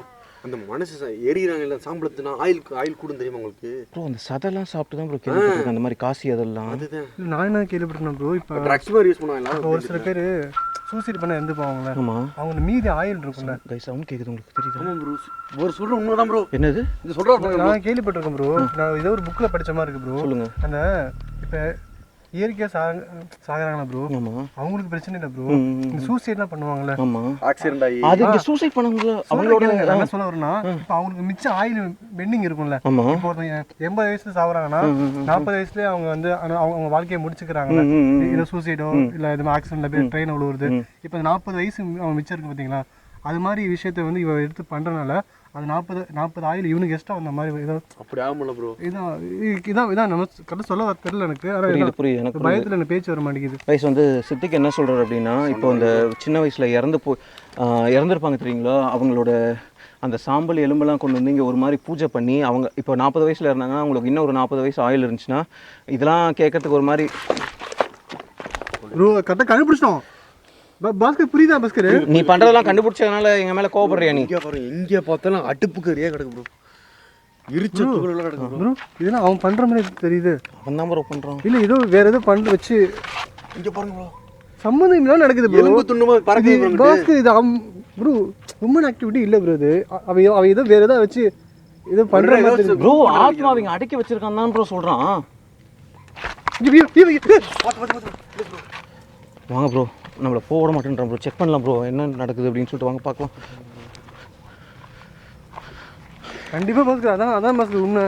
அந்த மனுஷன் எரியிறாங்கல்ல சாம்பளத்துனா ஆயில் கூடும் தெரியுமா உங்களுக்கு? ப்ரோ அந்த சதெல்லாம் சாப்பிட்டு தான் ப்ரோ கேள்விப்பட்டிருக்கேன். அந்த மாதிரி காசி அதெல்லாம். அதுதான் நான் என்ன கேள்விப்பட்டேன் ப்ரோ. இப்போ ட்ரக்ஸ் மாதிரி யூஸ் பண்ணுவாங்க. ஒரு சில பேர் சூசைட் பண்ண இருந்து போவாங்களே. ஆமாம் அவங்க மீதி ஆயில் இருக்கும்ல. கைஸ் சவுண்ட் கேட்குது உங்களுக்கு தெரியுது? ஆமாம் ப்ரோ. ஒரு சொல்கிற உண்மைதான் ப்ரோ. என்னது இது சொல்கிறேன் நான் கேள்விப்பட்டிருக்கேன் ப்ரோ. நான் ஏதோ ஒரு புக்கில் படித்த மாதிரி இருக்கு ப்ரோ. சொல்லுங்க. அந்த இப்போ இயற்கையாக சாகுறாங்களா ப்ரோ, ஆமாம் அவங்களுக்கு பிரச்சனை இல்லை ப்ரோ. இந்த சூசைட்லாம் பண்ணுவாங்கல்ல. ஆமாம் ஆக்சிடென்ட் ஆகி அது இங்கே சூசைட் பண்ணவங்கள அவங்களோட என்ன சொல்ல வரேன்னா இப்போ அவங்களுக்கு மிச்சம் ஆயில் பெண்டிங் இருக்கும்ல. ஆமாம் இப்போ 80 வயசுல சாகுறாங்கன்னா 40 வயசுலேயே அவங்க வந்து அவங்க வாழ்க்கையை முடிச்சுக்கிறாங்கல்ல. இல்லை சூசைடோ இல்லை எதுவும் ஆக்சிடென்ட்ல போய் ட்ரெயின் விழுவுறது. இப்போ 40 வயசு அவங்க மிச்சம் இருக்கு பார்த்தீங்களா? அது மாதிரி விஷயத்த வந்து இவ எடுத்து பண்ணுறதுனால அது 40 ஆயில் இவனுக்கு எக்ஸ்ட்ரா அந்த மாதிரி ஏதோ அப்படி ஆகல ப்ரோ. இதான் நம்ம கரெக்டாக சொல்ல தெரியல எனக்கு. புரியுது எனக்கு. பயத்தில் எனக்கு பேச்சு வர மாட்டேங்குது. வயசு வந்து சித்திக்கு என்ன சொல்கிறார் அப்படின்னா, இப்போ இந்த சின்ன வயசில் இறந்துருப்பாங்க தெரியுங்களா, அவங்களோட அந்த சாம்பல் எலும்பெல்லாம் கொண்டு வந்து இங்கே ஒரு மாதிரி பூஜை பண்ணி அவங்க இப்போ 40 வயசில் இருந்தாங்கன்னா அவங்களுக்கு இன்னும் ஒரு 40 வயசு ஆயில் இருந்துச்சுன்னா இதெல்லாம் கேட்கறதுக்கு ஒரு மாதிரி ப்ரோ கரெக்டாக கண்டுபிடிச்சிட்டோம். பாஸ்கர் புரியுதா பாஸ்கர்? நீ பண்ணுறதெல்லாம் கண்டுபிடிச்சதுனால எங்கள் மேலே கோவப்படுறியா நீ? இங்கே பாருங்க எங்கே பார்த்தாலும் அடுப்பு கறியாக கிடக்கு ப்ரோ. இருச்ச துகளெல்லாம் கிடக்கு ப்ரோ. இதெல்லாம் அவன் பண்ணுற மாதிரி தெரியுது. அவன் தான் ப்ரோ பண்ணுறான். இல்லை ஏதோ வேறு ஏதோ பண்ணி வச்சு இங்கே பாருங்க ப்ரோ. சம்மந்தம் இல்லாமல் நடக்குது ப்ரோ. எலும்பு துண்டுமா பறக்குது பாஸ்கர். இது ப்ரோ உமன் ஆக்டிவிட்டி இல்லை ப்ரோ. இது அவ ஏதோ வேறு ஏதோ வச்சு ஏதோ பண்ணுற மாதிரி ப்ரோ. ஆத்மா அவங்க அடக்கி வச்சிருக்கான் தான் ப்ரோ சொல்கிறான். வாங்க ப்ரோ, நம்மளை போட மாட்டேன்றான் ப்ரோ. செக் பண்ணலாம் ப்ரோ என்ன நடக்குது அப்படின்னு சொல்லிட்டு வாங்க பார்க்கலாம். கண்டிப்பாக பாஸ்கர் அதான் பாஸ்கர் உண்மை.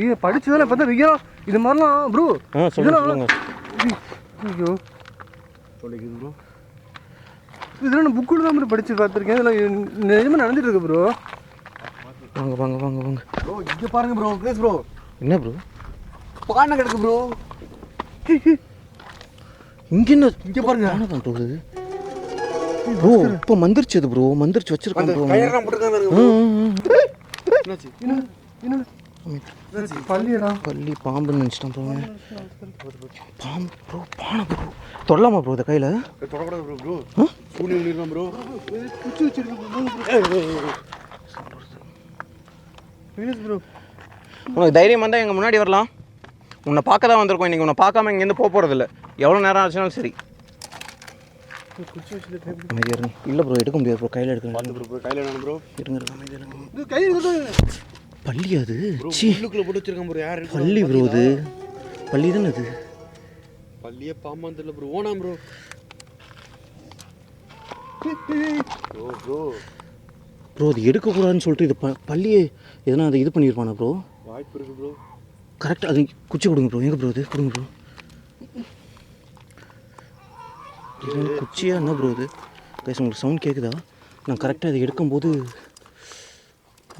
இது படிச்சதால பார்த்தா ரியா இது மாதிரிலாம் ப்ரோ. சொல்லுங்க. ஐயோ சொல்லிக்குது ப்ரோ. இதெல்லாம் நான் புக்கில் தான் ப்ரோ படித்து பார்த்துருக்கேன். இதெல்லாம் நிஜமாக நடந்துட்டு இருக்கு ப்ரோ. வாங்க வாங்க வாங்க வாங்க ப்ரோ. இங்கே பாருங்க ப்ரோ. Please bro. என்ன ப்ரோ? பானை கிடக்கு ப்ரோ. இங்கே என்ன? இங்கே பாருங்க. பானை தான் ப்ரோ இது. ப்ரோ இப்போ மந்திரிச்சு அது ப்ரோ. மந்திரிச்சு வச்சிருக்கான் ப்ரோ. கயிறெல்லாம் போட்டுருக்காங்க பாருங்க ப்ரோ. என்னாச்சு? என்ன பள்ளியடா பள்ளி பாம்புன்னு நினச்சிட்டான் ப்ரோ. பாம்பு ப்ரோ, பானை ப்ரோ. தொடலாமா ப்ரோ இதை கையில்? தொடக்கூடாது ப்ரோ. ப்ரோ சூனி பண்ணிருக்கான் ப்ரோ. குச்சி வச்சிருக்கோம் ப்ரோ. உனக்கு தைரியம் வந்தால் எங்கள் முன்னாடி வரலாம். உன்னை பார்க்க தான் வந்திருக்கோம் இன்றைக்கி. உன்னை பார்க்காம இங்கேருந்து போக போகிறதில்ல. எவ்வளோ நேரம் ஆச்சுனாலும் சரி. குச்சி வச்சுட்டு இல்லை ப்ரோ, எடுக்க முடியாது ப்ரோ. கையில் எடுக்கணும். ப்ரோ கையில் வேணும் ப்ரோ. இருங்க. கையில் பள்ளி அது உள்ளுக்குள்ள போட்டு வச்சிருக்கான் ப்ரோ. யார் பள்ளி ப்ரோ? அது பள்ளி தானே அது. பள்ளியே பாம்பான்னு தெரியல ப்ரோ. ஓனா ப்ரோ. ப்ரோ அது எடுக்கக்கூடாதுன்னு சொல்லிட்டு இது பள்ளியே எதனா அதை இது பண்ணியிருப்பானா ப்ரோ? வாய்ப்பு இருக்கு ப்ரோ. கரெக்டாக அது குச்சி கொடுங்க ப்ரோ. எங்கே ப்ரோ அது? கொடுங்க ப்ரோ. இது குச்சியா என்ன ப்ரோ இது? கைஸ் உங்களுக்கு சவுண்ட் கேட்குதா? நான் கரெக்டாக அதை எடுக்கும்போது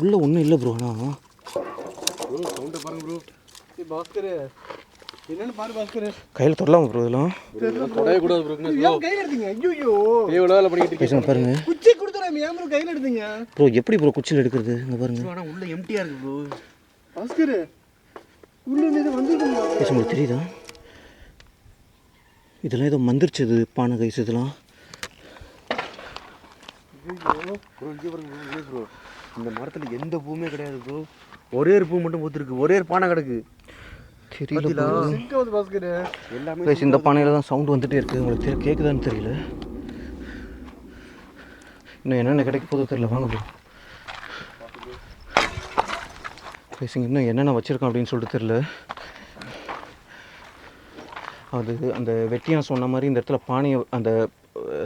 உள்ளே ஒன்றும் இல்லை ப்ரோ. ஆனால் ப்ரோ சவுண்டை பாருங்க ப்ரோ. பாஸ்கர் என்னன்னு பாரு பாஸ்கர். கையில் தொடலாமா ப்ரோ இதெல்லாம்? தொடவே கூடாது ப்ரோ. கையில் எடுத்தீங்க? ஐயோ எவ்வளோ வேலை பண்ணிட்டு இருக்கீங்க பாருங்க. குச்சி கொடுத்துறாம ஏன் ப்ரோ கையில் எடுத்தீங்க? ப்ரோ எப்படி ப்ரோ குச்சியில் எடுக்கிறது? இங்கே பாருங்க. ஆனால் உள்ள எம்டியாக இருக்கு ப்ரோ. பாஸ்கர் உள்ள இது வந்துருக்குமா? கைஸ் உங்களுக்கு தெரியுதா? இதெல்லாம் ஏதோ மந்திரிச்சது பானை கைஸ் இதெல்லாம். ப்ரோ இங்கே பாருங்க ப்ரோ. இந்த மரத்தில் எந்த பூவுமே கிடையாது ப்ரோ. ஒரே ஒரு பூ மட்டும் பூத்துருக்கு. ஒரே ஒரு பானை கிடக்கு. தெரியல பாஸ்கர். எல்லாமே கைஸ் இந்த பானையில் தான் சவுண்ட் வந்துகிட்டே இருக்குது. உங்களுக்கு கேட்குதான்னு தெரியல. இன்னும் என்னென்ன கிடைக்க போதோ தெரியல. வாங்க ப்ரோ. கைஸ் இன்னும் என்னென்ன வச்சுருக்கோம் அப்படின்னு சொல்லிட்டு தெரியல. அது அந்த வெட்டியான் சொன்ன மாதிரி இந்த இடத்துல பானையை அந்த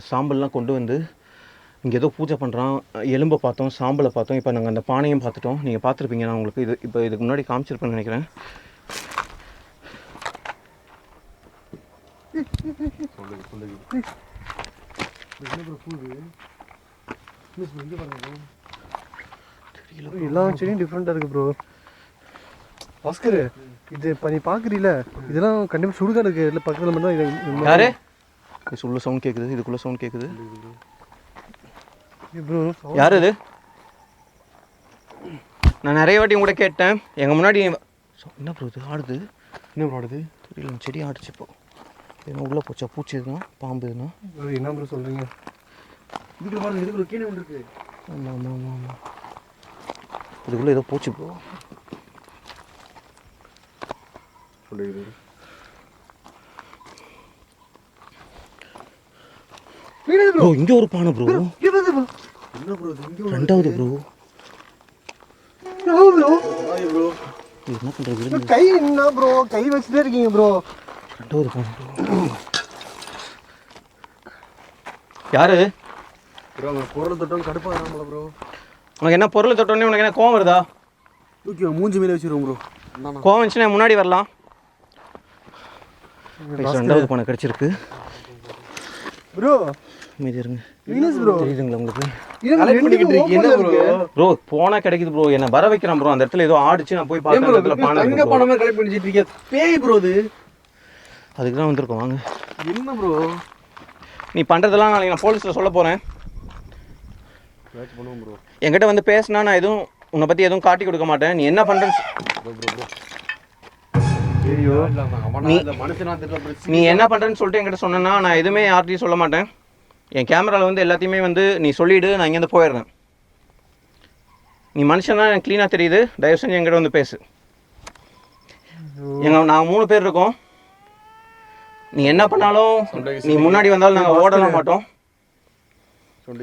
சாம்பல்லாம் கொண்டு வந்து இங்கே ஏதோ பூஜை பண்ணுறான். எலும்பை பார்த்தோம், சாம்பலை பார்த்தோம். இப்போ நாங்கள் அந்த பானையும் பார்த்துட்டோம். நீங்கள் பார்த்துருப்பீங்க. நான் உங்களுக்கு இது இப்போ இதுக்கு முன்னாடி காமிச்சிருப்பேன்னு நினைக்கிறேன். எல்லா செடியும் டிஃப்ரெண்டாக இருக்குது ப்ரோ. பாஸ்கர் இது இப்போ நீ பார்க்குறீல, இதெல்லாம் கண்டிப்பாக சுடுகாடு இருக்குது. இல்லை பக்கத்தில் மட்டும் தான் இது. யாரு உள்ள சவுண்ட் கேட்குது? இதுக்குள்ளே சவுண்ட் கேட்குது ப்ரோ. யார் இது? நான் நிறைய வாட்டி உங்கள்கிட்ட கேட்டேன். எங்கள் முன்னாடி என்ன ப்ரோ இது ஆடுது? என்ன ப்ரோ ஆடுது? தெரியல. செடி ஆடுச்சு இப்போ. என்ன உள்ளே போச்சா? பூச்சி எதுனா பாம்பு எதுனா? என்ன ப்ரோ சொல்கிறீங்க? இதுக்குள்ள பாருங்க. இதுக்குள்ள கீழே ஒன்று இருக்கு. ஆமாம் ஆமாம் ஆமாம் ஆமாம். இதுக்குள்ளே ஏதோ பூச்சி ப்ரோ. சொல்லுங்க ப்ரோ. இங்கே ஒரு பானை ப்ரோ. என்ன ப்ரோ இது? ரெண்டாவது ப்ரோ. ப்ரோ இது என்ன பண்ணுறது? கை என்ன ப்ரோ? கை வச்சுட்டே இருக்கீங்க ப்ரோ. ரெண்டாவது பானை ப்ரோ. யாரு ப்ரோ? அவங்க பொருளை தொட்டோம் கடுப்பாக வராமல ப்ரோ. உனக்கு என்ன பொருள் தொட்டோன்னே உனக்கு என்ன கோவம் வருதா? தூக்கி மூஞ்சி மேலே வச்சிருவோம் ப்ரோ. கோவம் வந்துச்சுன்னா முன்னாடி வரலாம். ரெண்டாவது பானை கிடச்சிருக்கு ப்ரோ. மீதி இருங்க. ப்ரோ தெரியுதுங்களா உங்களுக்கு? என்ன ப்ரோ? ப்ரோ போனா கிடைக்குது ப்ரோ. என்ன வர வைக்கிறான் ப்ரோ. அந்த இடத்துல ஏதோ ஆடிச்சு. நான் போய் பார்த்தேன். இடத்துல பானை அங்க போன மாதிரி கலெக்ட் பண்ணிட்டு இருக்கீங்க. பேய் ப்ரோ இது. அதுக்கு தான் வந்திருக்கோம். வாங்க. என்ன ப்ரோ நீ பண்ணுறதெல்லாம் நாளைக்கு நான் போலீஸில் சொல்ல போகிறேன். பண்ணுவோம் ப்ரோ. என்கிட்ட வந்து பேசினா நான் எதுவும் உன்னை பற்றி எதுவும் காட்டி கொடுக்க மாட்டேன். நீ என்ன பண்ணுறேன்னு நீ என்ன பண்ணுறேன்னு சொல்லிட்டு என்கிட்ட சொன்னேன்னா நான் எதுவுமே யார்கிட்டையும் சொல்ல மாட்டேன். என் கேமராவில் வந்து எல்லாத்தையுமே வந்து நீ சொல்லிவிடு. நான் இங்கேருந்து போயிடுறேன். நீ மனுஷன் தான் எனக்கு க்ளீனாக தெரியுது. தயவு செஞ்சு என்கிட்ட வந்து பேசு. நாங்கள் 3 பேர் இருக்கோம். நீ என்ன பண்ணாலும் நீ முன்னாடி வந்தாலும் நாங்கள் ஓடலாம் மாட்டோம்.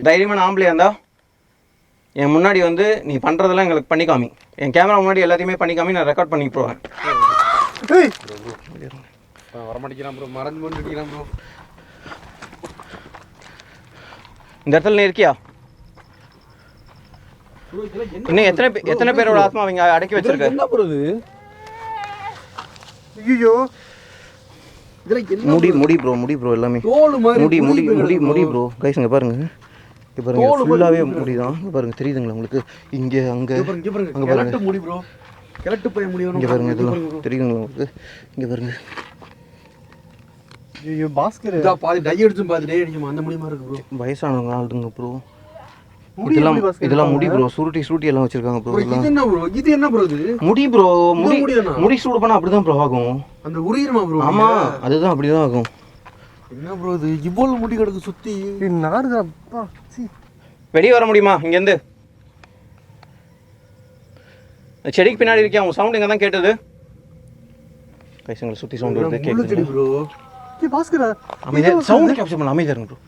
தைரியமான ஆம்பளையா இருந்தா என் முன்னாடி வந்து நீ பண்ணுறதெல்லாம் எங்களுக்கு பண்ணிக்காமி. என் கேமரா முன்னாடி எல்லாத்தையுமே பண்ணிக்காமி. நான் ரெக்கார்ட் பண்ணி போவேன். வரமாட்டேங்கிறான் ப்ரோ. மறந்து பண்ணிக்கிறான் ப்ரோ. இந்த இடத்துல நீ இருக்கியா? இன்னும் எத்தனை பேரோட ஆத்மா அவங்க அடக்கி வச்சிருக்க? என்ன ப்ரோ இது? ஐயோ முடி ப்ரோ எல்லாமே தோல் மாதிரி முடி ப்ரோ. கைஸ் இங்கே பாருங்க. இங்கே பாருங்க ஃபுல்லாகவே முடி தான். இங்கே பாருங்க தெரியுதுங்களா உங்களுக்கு? இங்கே அங்கே அங்கே பாருங்க முடி ப்ரோ. கிழட்டு போய் முடி. இங்கே பாருங்க இதெல்லாம் தெரியுதுங்களா உங்களுக்கு? இங்கே பாருங்க. ஐயோ பாஸ்கர் பாதி டை அடிச்சும் பாதி டை அடிச்சும் அந்த முடி மாதிரி இருக்கு ப்ரோ. வயசானவங்க ஆளுங்க ப்ரோ. இதெல்லாம் முடி ப்ரோ, சுருட்டி எல்லாம் வச்சிருக்காங்க ப்ரோ. இது என்ன ப்ரோ? இது என்ன ப்ரோ? இது முடி ப்ரோ. முடி சூடு பண்ணா அப்படிதான் ப்ரோ ஆகும். அந்த உரியுமா ப்ரோ? ஆமா, அதுதான் அப்படிதான் ஆகும். என்ன ப்ரோ இது? இவ்வளவு முடி கிடக்கு சுத்தி. நாடுதாப்பா. வெளியே வர முடியுமா இங்கேருந்து? செடிக்கு பின்னாடி இருக்கேன். உங்க சவுண்ட் இங்கே தான் கேட்டது. கைசங்களை சுற்றி சவுண்ட் வருது கேட்குது ப்ரோ. பாஸ்கரா அமைதியாக சவுண்ட் கேப்சர் பண்ண அமைதியாக இருங்க ப்ரோ.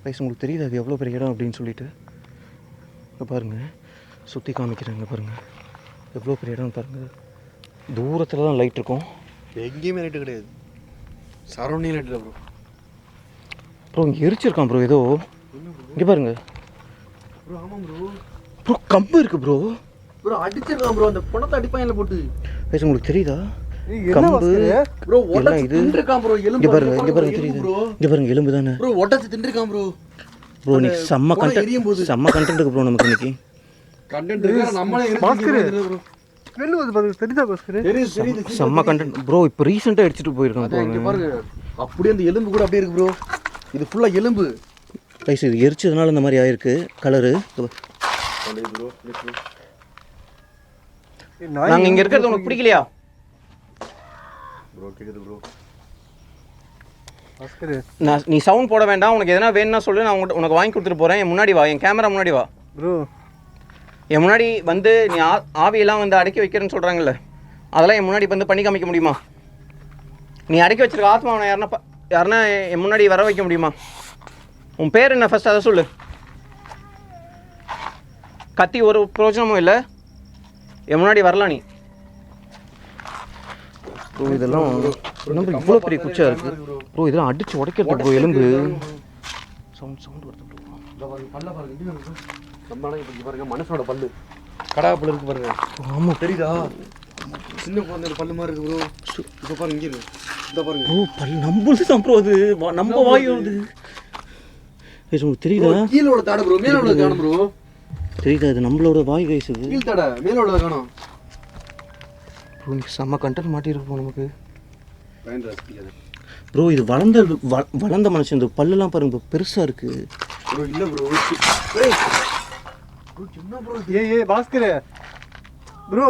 கைஸ் உங்களுக்கு தெரியுது அது எவ்வளோ பெரிய இடம் அப்படின்னு சொல்லிட்டு. இங்கே பாருங்கள், சுற்றி காமிக்கிறாங்க பாருங்கள், எவ்வளோ பெரிய இடம் பாருங்கள். தூரத்தில் தான் லைட் இருக்கும், எங்கேயுமே லைட்டு கிடையாது. Surrounding light bro. ப்ரோ இங்கே எரிச்சிருக்கான் ப்ரோ ஏதோ. இங்கே பாருங்க ப்ரோ. ஆமாம் ப்ரோ. ப்ரோ கம்பு இருக்கு ப்ரோ. Bro அடிச்சிருக்கான் bro. அந்த பணத்தை அடிப்பாங்கல போட்டு. கைஸ் உங்களுக்கு தெரியுதா? கம்பு ப்ரோ எல்லாம் ஒட்டச்சு இது. தின்றுக்கான் ப்ரோ. எலும்பு இங்கே பாருங்க தெரியுது. இங்கே பாருங்க எலும்பு தானே ப்ரோ. ஒட்டச்சு தின்றுக்கான் ப்ரோ. ப்ரோ இன்னைக்கு செம்ம கண்டென்ட் இருக்கு ப்ரோ நமக்கு இன்னைக்கு. கண்டென்ட் இருக்கு. நம்மளே இருக்கு ப்ரோ. வெள்ளு வந்து பாரு. தெரியுதா பாஸ்கர்? தெரியுது. செம்ம கண்டென்ட் ப்ரோ. இப்போ ரீசெண்டாக அடிச்சிட்டு போயிருக்கான் ப்ரோ. இங்க பாருங்க, அப்படியே அந்த எலும்பு கூட அப்படியே இருக்கு ப்ரோ. இது ஃபுல்லா எலும்பு. கைஸ் இது எரிச்சதுனால இந்த மாதிரி ஆயிருக்கு கலரு. நாங்கள் இங்கே இருக்கிறது உனக்கு பிடிக்கலையா ப்ரோ? கேக்குது ப்ரோ. பாஸ்கர் நான் நீ சவுண்ட் போட வேண்டாம். உனக்கு எதனா வேணும்னா சொல்லு, நான் உனக்கு வாங்கி கொடுத்துட்டு போகிறேன். என் முன்னாடி வா, என் கேமரா முன்னாடி வா ப்ரோ. என் முன்னாடி வந்து நீ ஆவியெல்லாம் வந்து அடக்கி வைக்கிறேன்னு சொல்கிறாங்கல்ல, அதெல்லாம் என் முன்னாடி வந்து பண்ணி காமிக்க முடியுமா? நீ அடக்கி வச்சிருக்க ஆத்மாவனை யாருன்னா என் முன்னாடி வர வைக்க முடியுமா? உன் பேர் என்ன ஃபர்ஸ்ட் அதை சொல்லு. கத்தி ஒரு பிரயோஜனமும் இல்லை, என் முன்னாடி வரலாம் நீ. ப்ரோ இதெல்லாம் நம்ம இவ்வளோ பெரிய குச்சா இருக்கு ப்ரோ. இதெல்லாம் அடிச்சு உடைக்கிறது ப்ரோ எலும்பு. சவுண்ட் வருது ப்ரோ. பல்ல பாருங்க. நம்ம இப்ப பாருங்க மனுஷனோட பல்லு, கடா பல்லு இருக்கு பாருங்க. ஆமாம் தெரியுதா? சின்ன குழந்தை பல்லு மாதிரி இருக்கு ப்ரோ. இப்போ பாருங்க இங்க இருக்கு. இந்த பாருங்க ப்ரோ பல் நம்மளுது தான் ப்ரோ. அது நம்ம வாய் வருது. உங்களுக்கு தெரியுதா? கீழே உள்ள தாடை ப்ரோ, மேல உள்ள காணும் ப்ரோ. தெரியுதா? இது நம்மளோட வாய் கைஸ். இது கீழ் தாடை, மேல உள்ள காணும் ப்ரோ. செம்ம கண்டென்ட் மாட்டிருக்கு நமக்கு பயந்து ப்ரோ. இது வளர்ந்த மனுஷன். இந்த பல்லெல்லாம் பாருங்க ப்ரோ, பெருசாக இருக்குது ப்ரோ. இல்லை ப்ரோ. ப்ரோ சின்ன ப்ரோ. ஏய் பாஸ்கர் ப்ரோ.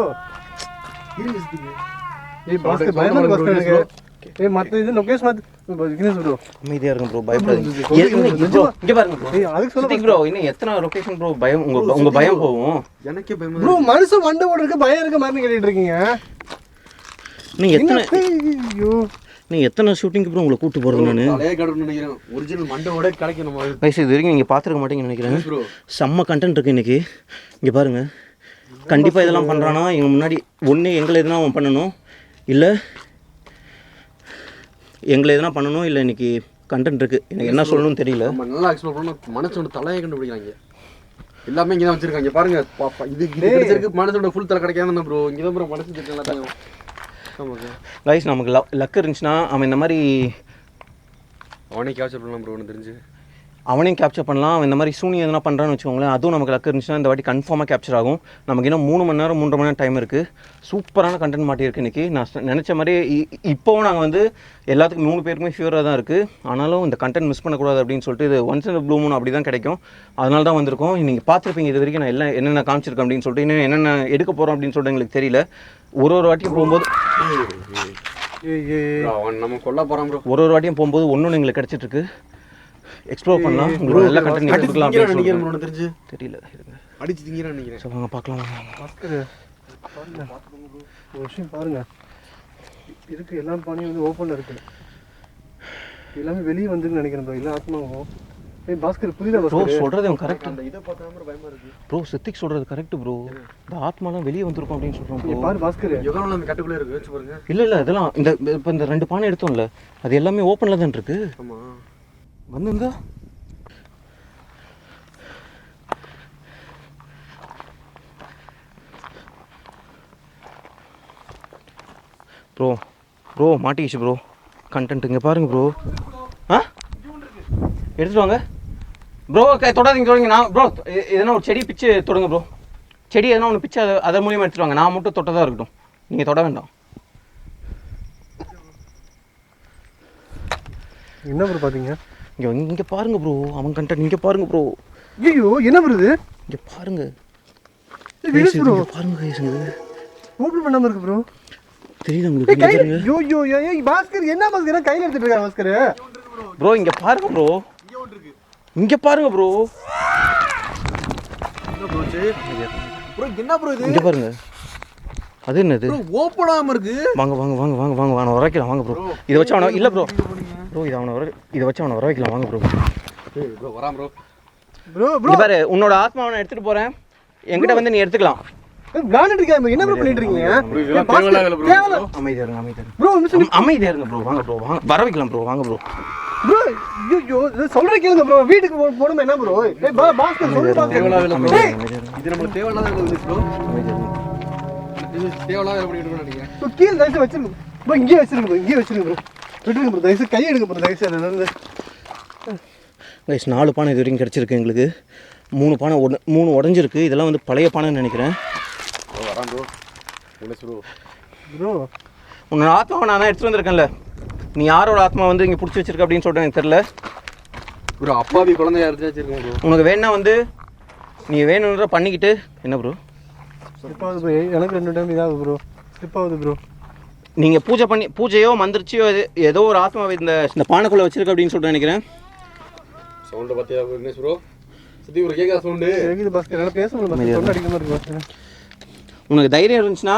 இருங்க. பாஸ்கர் பயமா இருக்கு பாஸ்கர். மத்த இது லொகேஷன் விக்னேஷ் ப்ரோ அமைதியாக இருக்கும் ப்ரோ. பயப்படாதீங்க ப்ரோ. இங்கே பாருங்க ப்ரோ. அதுக்கு சொல்ல ப்ரோ இன்னும் எத்தனை லொகேஷன் ப்ரோ பயம் உங்க பயம் போகும். எனக்கே பயமா ப்ரோ. மனுஷன் வண்ட ஓட இருக்கு, பயம் இருக்க மாதிரி கேட்டுட்டு இருக்கீங்க. நீங்க எத்தனை ஷூட்டிங்க்கு ப்ரோ உங்களை கூட்டு போறது? நான் தலையே கடன்னு நினைக்கிறேன். ஒரிஜினல் மண்டோட கிடைக்கணும். வயசு இது வரைக்கும் நீங்கள் பார்த்துருக்க மாட்டீங்கன்னு நினைக்கிறேன் ப்ரோ. செம்ம கண்டென்ட் இருக்குது இன்றைக்கி. இங்கே பாருங்கள், கண்டிப்பாக இதெல்லாம் பண்ணுறான்னா இவங்க முன்னாடி ஒன்று எங்களை எதுனா அவன் பண்ணணும், இல்லை எங்களை எதுனா பண்ணணும், இல்லை இன்றைக்கி கண்டென்ட் இருக்குது. எனக்கு என்ன சொல்லணும்னு தெரியல. நம்ம நல்லா எக்ஸ்ப்ளோர் பண்ணணும். மனசோட தலையை கண்டுபிடிக்கிறாங்க. எல்லாமே இங்கே தான் வச்சுருக்காங்க பாருங்க. இது கிடைச்சிருக்கு. மனசோட ஃபுல் தலை கிடைக்காது ப்ரோ. இங்கே தான் ப்ரோ மனசு தெரியும் எல்லாத்தையும். கைஸ் நமக்கு லக் இருந்துச்சுன்னா அவன் இந்த மாதிரி அவனே கேப்சர் பண்ணலாம் ப்ரோ. ஒன்று தெரிஞ்சு அவனையும் கேப்சர் பண்ணலாம். அவன் இந்த மாதிரி சூனியம் எதுனா பண்ணுறான்னு வச்சுக்கோங்களேன், அதுவும் நமக்கு லக் இருந்துச்சுன்னா இந்த வாட்டி கன்ஃபார்மாக கேப்சர் ஆகும். நமக்கு இன்னும் 3 மணி நேரம் 3.5 மணி நேரம் டைம் இருக்குது. சூப்பரான கண்டென்ட் மாட்டியிருக்கு இன்றைக்கி. நான் நினச்ச மாதிரி இப்போவும் நாங்கள் வந்து எல்லாத்துக்கும் 3 பேருக்குமே ஃபியூராக தான் இருக்குது. ஆனாலும் இந்த கண்டென்ட் மிஸ் பண்ணக்கூடாது அப்படின்னு சொல்லிட்டு இது ஒன்ஸ் இன் ப்ளூ மூன் அப்படி தான் கிடைக்கும். அதனால தான் வந்திருக்கோம். நீங்கள் பார்த்துருப்பீங்க இது வரைக்கும் நான் எல்லாம் என்னென்ன காமிச்சிருக்கேன் அப்படின்னு சொல்லிட்டு. இன்னும் என்னென்ன எடுக்க போகிறோம் அப்படின்னு சொல்லிட்டு எங்களுக்கு தெரியல. ஒரு வாட்டியும் போகும்போது நம்ம கொல்ல போகிறோம் ப்ரோ. ஒரு வாட்டியும் போகும்போது ஒன்று எங்களுக்கு கிடச்சிட்ருக்கு. எக்ஸ்ப்ளோர் பண்ணலாம். உங்களுக்கு நல்ல கண்டென்ட் எடுத்துக்கலாம் அப்படின்னு சொல்லிட்டு தெரிஞ்சு தெரியல. அடிச்சு திங்கிறேன்னு நினைக்கிறேன். சொல்லுங்க பார்க்கலாம். ஒரு விஷயம் பாருங்க, இதுக்கு எல்லாம் பண்ணி வந்து ஓப்பனில் இருக்கு. எல்லாமே வெளியே வந்துன்னு நினைக்கிறேன் ப்ரோ. இல்லை ஆத்மாவும் பாஸ்கர் புரியுதா ப்ரோ? சொல்கிறது அவன் கரெக்ட். அந்த இதை பார்த்தா பயமா இருக்கு ப்ரோ. சித்திக் சொல்கிறது கரெக்ட் ப்ரோ. இந்த ஆத்மாலாம் வெளியே வந்திருக்கும் அப்படின்னு சொல்கிறோம் ப்ரோ. பாரு பாஸ்கர், எவ்வளோ நம்ம கட்டுக்குள்ளே இருக்கு வச்சு பாருங்க. இல்லை இதெல்லாம் இப்போ இந்த 2 பானை எடுத்தோம்ல, அது எல்லாமே ஓப்பனில் தான் இருக்கு. ஆமாம் வந்துங்க ப்ரோ மாட்டிக்கிச்சு ப்ரோ கண்டென்ட். இங்கே பாருங்க ப்ரோ. எடுத்துட்டு வாங்க ப்ரோ. தொடாதீங்க. நான் ப்ரோ எதனா ஒரு செடி பிச்சு தொடுங்க ப்ரோ. செடி எதனா ஒன்று பிச்சு அதை மூலியமாக எடுத்துட்டு வாங்க. நான் மட்டும் தொட்டதாக இருக்கட்டும், நீங்கள் தொட வேண்டாம். என்ன ப்ரோ பார்த்தீங்க? இங்கே பாருங்க ப்ரோ, அவன் கண்டென்ட் இங்கே பாருங்க ப்ரோ. ஐயோ என்ன வருது இங்கே பாருங்க ப்ரோ, பாருங்க கைஸ், ஓபன் பண்ணாம இருக்கு ப்ரோ. தெரியுது உங்களுக்கு? இங்க பாருங்க. ஐயோ ஐயோ ஏய் பாஸ்கர் என்ன பாஸ்கர் கையில எடுத்துட்டு இருக்காரு பாஸ்கர். ப்ரோ இங்க பாருங்க ப்ரோ, இங்க பாருங்க ப்ரோ. ப்ரோ என்ன ப்ரோ இது? இங்க பாருங்க. அது என்னது? ப்ரோ ஓபன் ஆகாம இருக்கு. வாங்க வாங்க வாங்க வாங்க வாங்க வாங்க வர வைக்கலாம் வாங்க ப்ரோ. இத வச்சு அவன இல்ல ப்ரோ. ப்ரோ இத வச்சு அவன வர வைக்கலாம் வாங்க ப்ரோ. ஏய் ப்ரோ வராம் ப்ரோ. ப்ரோ பாரு, உன்னோட ஆத்மாவை நான் எடுத்துட்டு போறேன். என்கிட்ட வந்து நீ எடுத்துக்கலாம். விளையாண்டுட்டு இருக்கீங்க, என்ன ப்ரோ பண்ணிட்டு இருக்கீங்க? அமைதியா இருங்க ப்ரோ. அமைதியா இருங்க ப்ரோ. வாங்க ப்ரோ, வாங்க வர வைக்கலாம் ப்ரோ. வாங்க ப்ரோ. ப்ரோ ஐயோ சொல்ற கேளுங்க ப்ரோ. வீட்டுக்கு போடுமே என்ன ப்ரோ? ஏய் பாஸ்கர் சொல்லு பாஸ்கர். இது நமக்கு தேவையில்லாத வேலை ப்ரோ. இது தேவையில்லாத வேலை பண்ணிட்டு இருக்கோம் நீங்க. ப்ரோ கீழ தயவு வச்சிருங்க ப்ரோ. இங்கே வச்சிருங்க ப்ரோ, இங்கே வச்சிருங்க ப்ரோ. விட்டுருங்க ப்ரோ, தயவு கை எடுங்க ப்ரோ, தயவு செய்து. கைஸ் 4 பானை இது வரைக்கும் கிடச்சிருக்கு எங்களுக்கு. 3 பானை 3 உடஞ்சிருக்கு. இதெல்லாம் வந்து பழைய பானைன்னு நினைக்கிறேன். வராம் ப்ரோ. என்ன ப்ரோ? ப்ரோ உன்னோட ஆத்மாவை நான் தான் எடுத்துட்டு வந்திருக்கேன்ல. நீ யாரோட ஆத்மா வந்து இங்கே பிடிச்சி வச்சிருக்க அப்படின்னு சொல்லிட்டு எனக்கு தெரியல ப்ரோ. அப்பாவி குழந்தையா எடுத்து வச்சிருக்கேன் ப்ரோ. உனக்கு வேணா வந்து நீ வேணுன்ற பண்ணிக்கிட்டு. என்ன ப்ரோ? ஸ்லிப் ஆகுது ப்ரோ. எனக்கு 2 டைம் இதாகுது ப்ரோ. ஸ்லிப் ஆகுது ப்ரோ. நீங்கள் பூஜையோ மந்திரிச்சியோ ஏதோ ஒரு ஆத்மாவை இந்த பானைக்குள்ளே வச்சிருக்க அப்படின்னு சொல்லிட்டு நினைக்கிறேன். சவுண்ட் பார்த்தியா என்ன ப்ரோ? சுத்தி ஒரு கேக்கா சவுண்ட் கேக்குது பாஸ்கர். என்னால பேச முடியல பாஸ்கர், தொண்டை அடிக்காம இருக்கு பாஸ்கர். உனக்கு தைரியம் இருந்துச்சுன்னா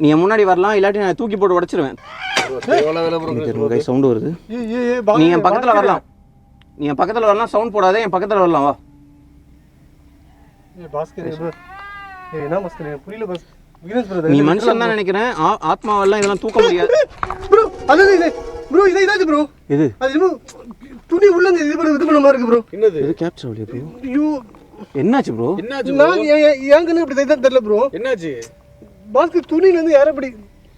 நீ முன்னாடி வரலாம், இல்லாட்டி நான் தூக்கி போட்டு உடைச்சிருவேன். சவுண்டு வருது. நீ என் பக்கத்தில் வரலாம். நீ என் பக்கத்தில் வரலாம். சவுண்ட் போடாத, என் பக்கத்தில் வரலாம். வா பாஸ்கர். என்ன பாஸ்கர் புரியல பாஸ்கர். நீ மனுஷன் தான் நினைக்கிறேன். ஆத்மாவெல்லாம் இதெல்லாம் தூக்க முடியாது ப்ரோ. அது இது ப்ரோ, இதாச்சு ப்ரோ. இது அது துணி உள்ள இது பண்ண மாதிரி இருக்கு ப்ரோ. என்னது இது கேப்சர் ஆகலையா ப்ரோ? ஐயோ என்னாச்சு ப்ரோ? என்னாச்சு நான் ஏன் கண்ணு இப்படி தான் தெரியல ப்ரோ. என்னாச்சு பாஸ்கர்? துணியில இருந்து யாரோ இப்படி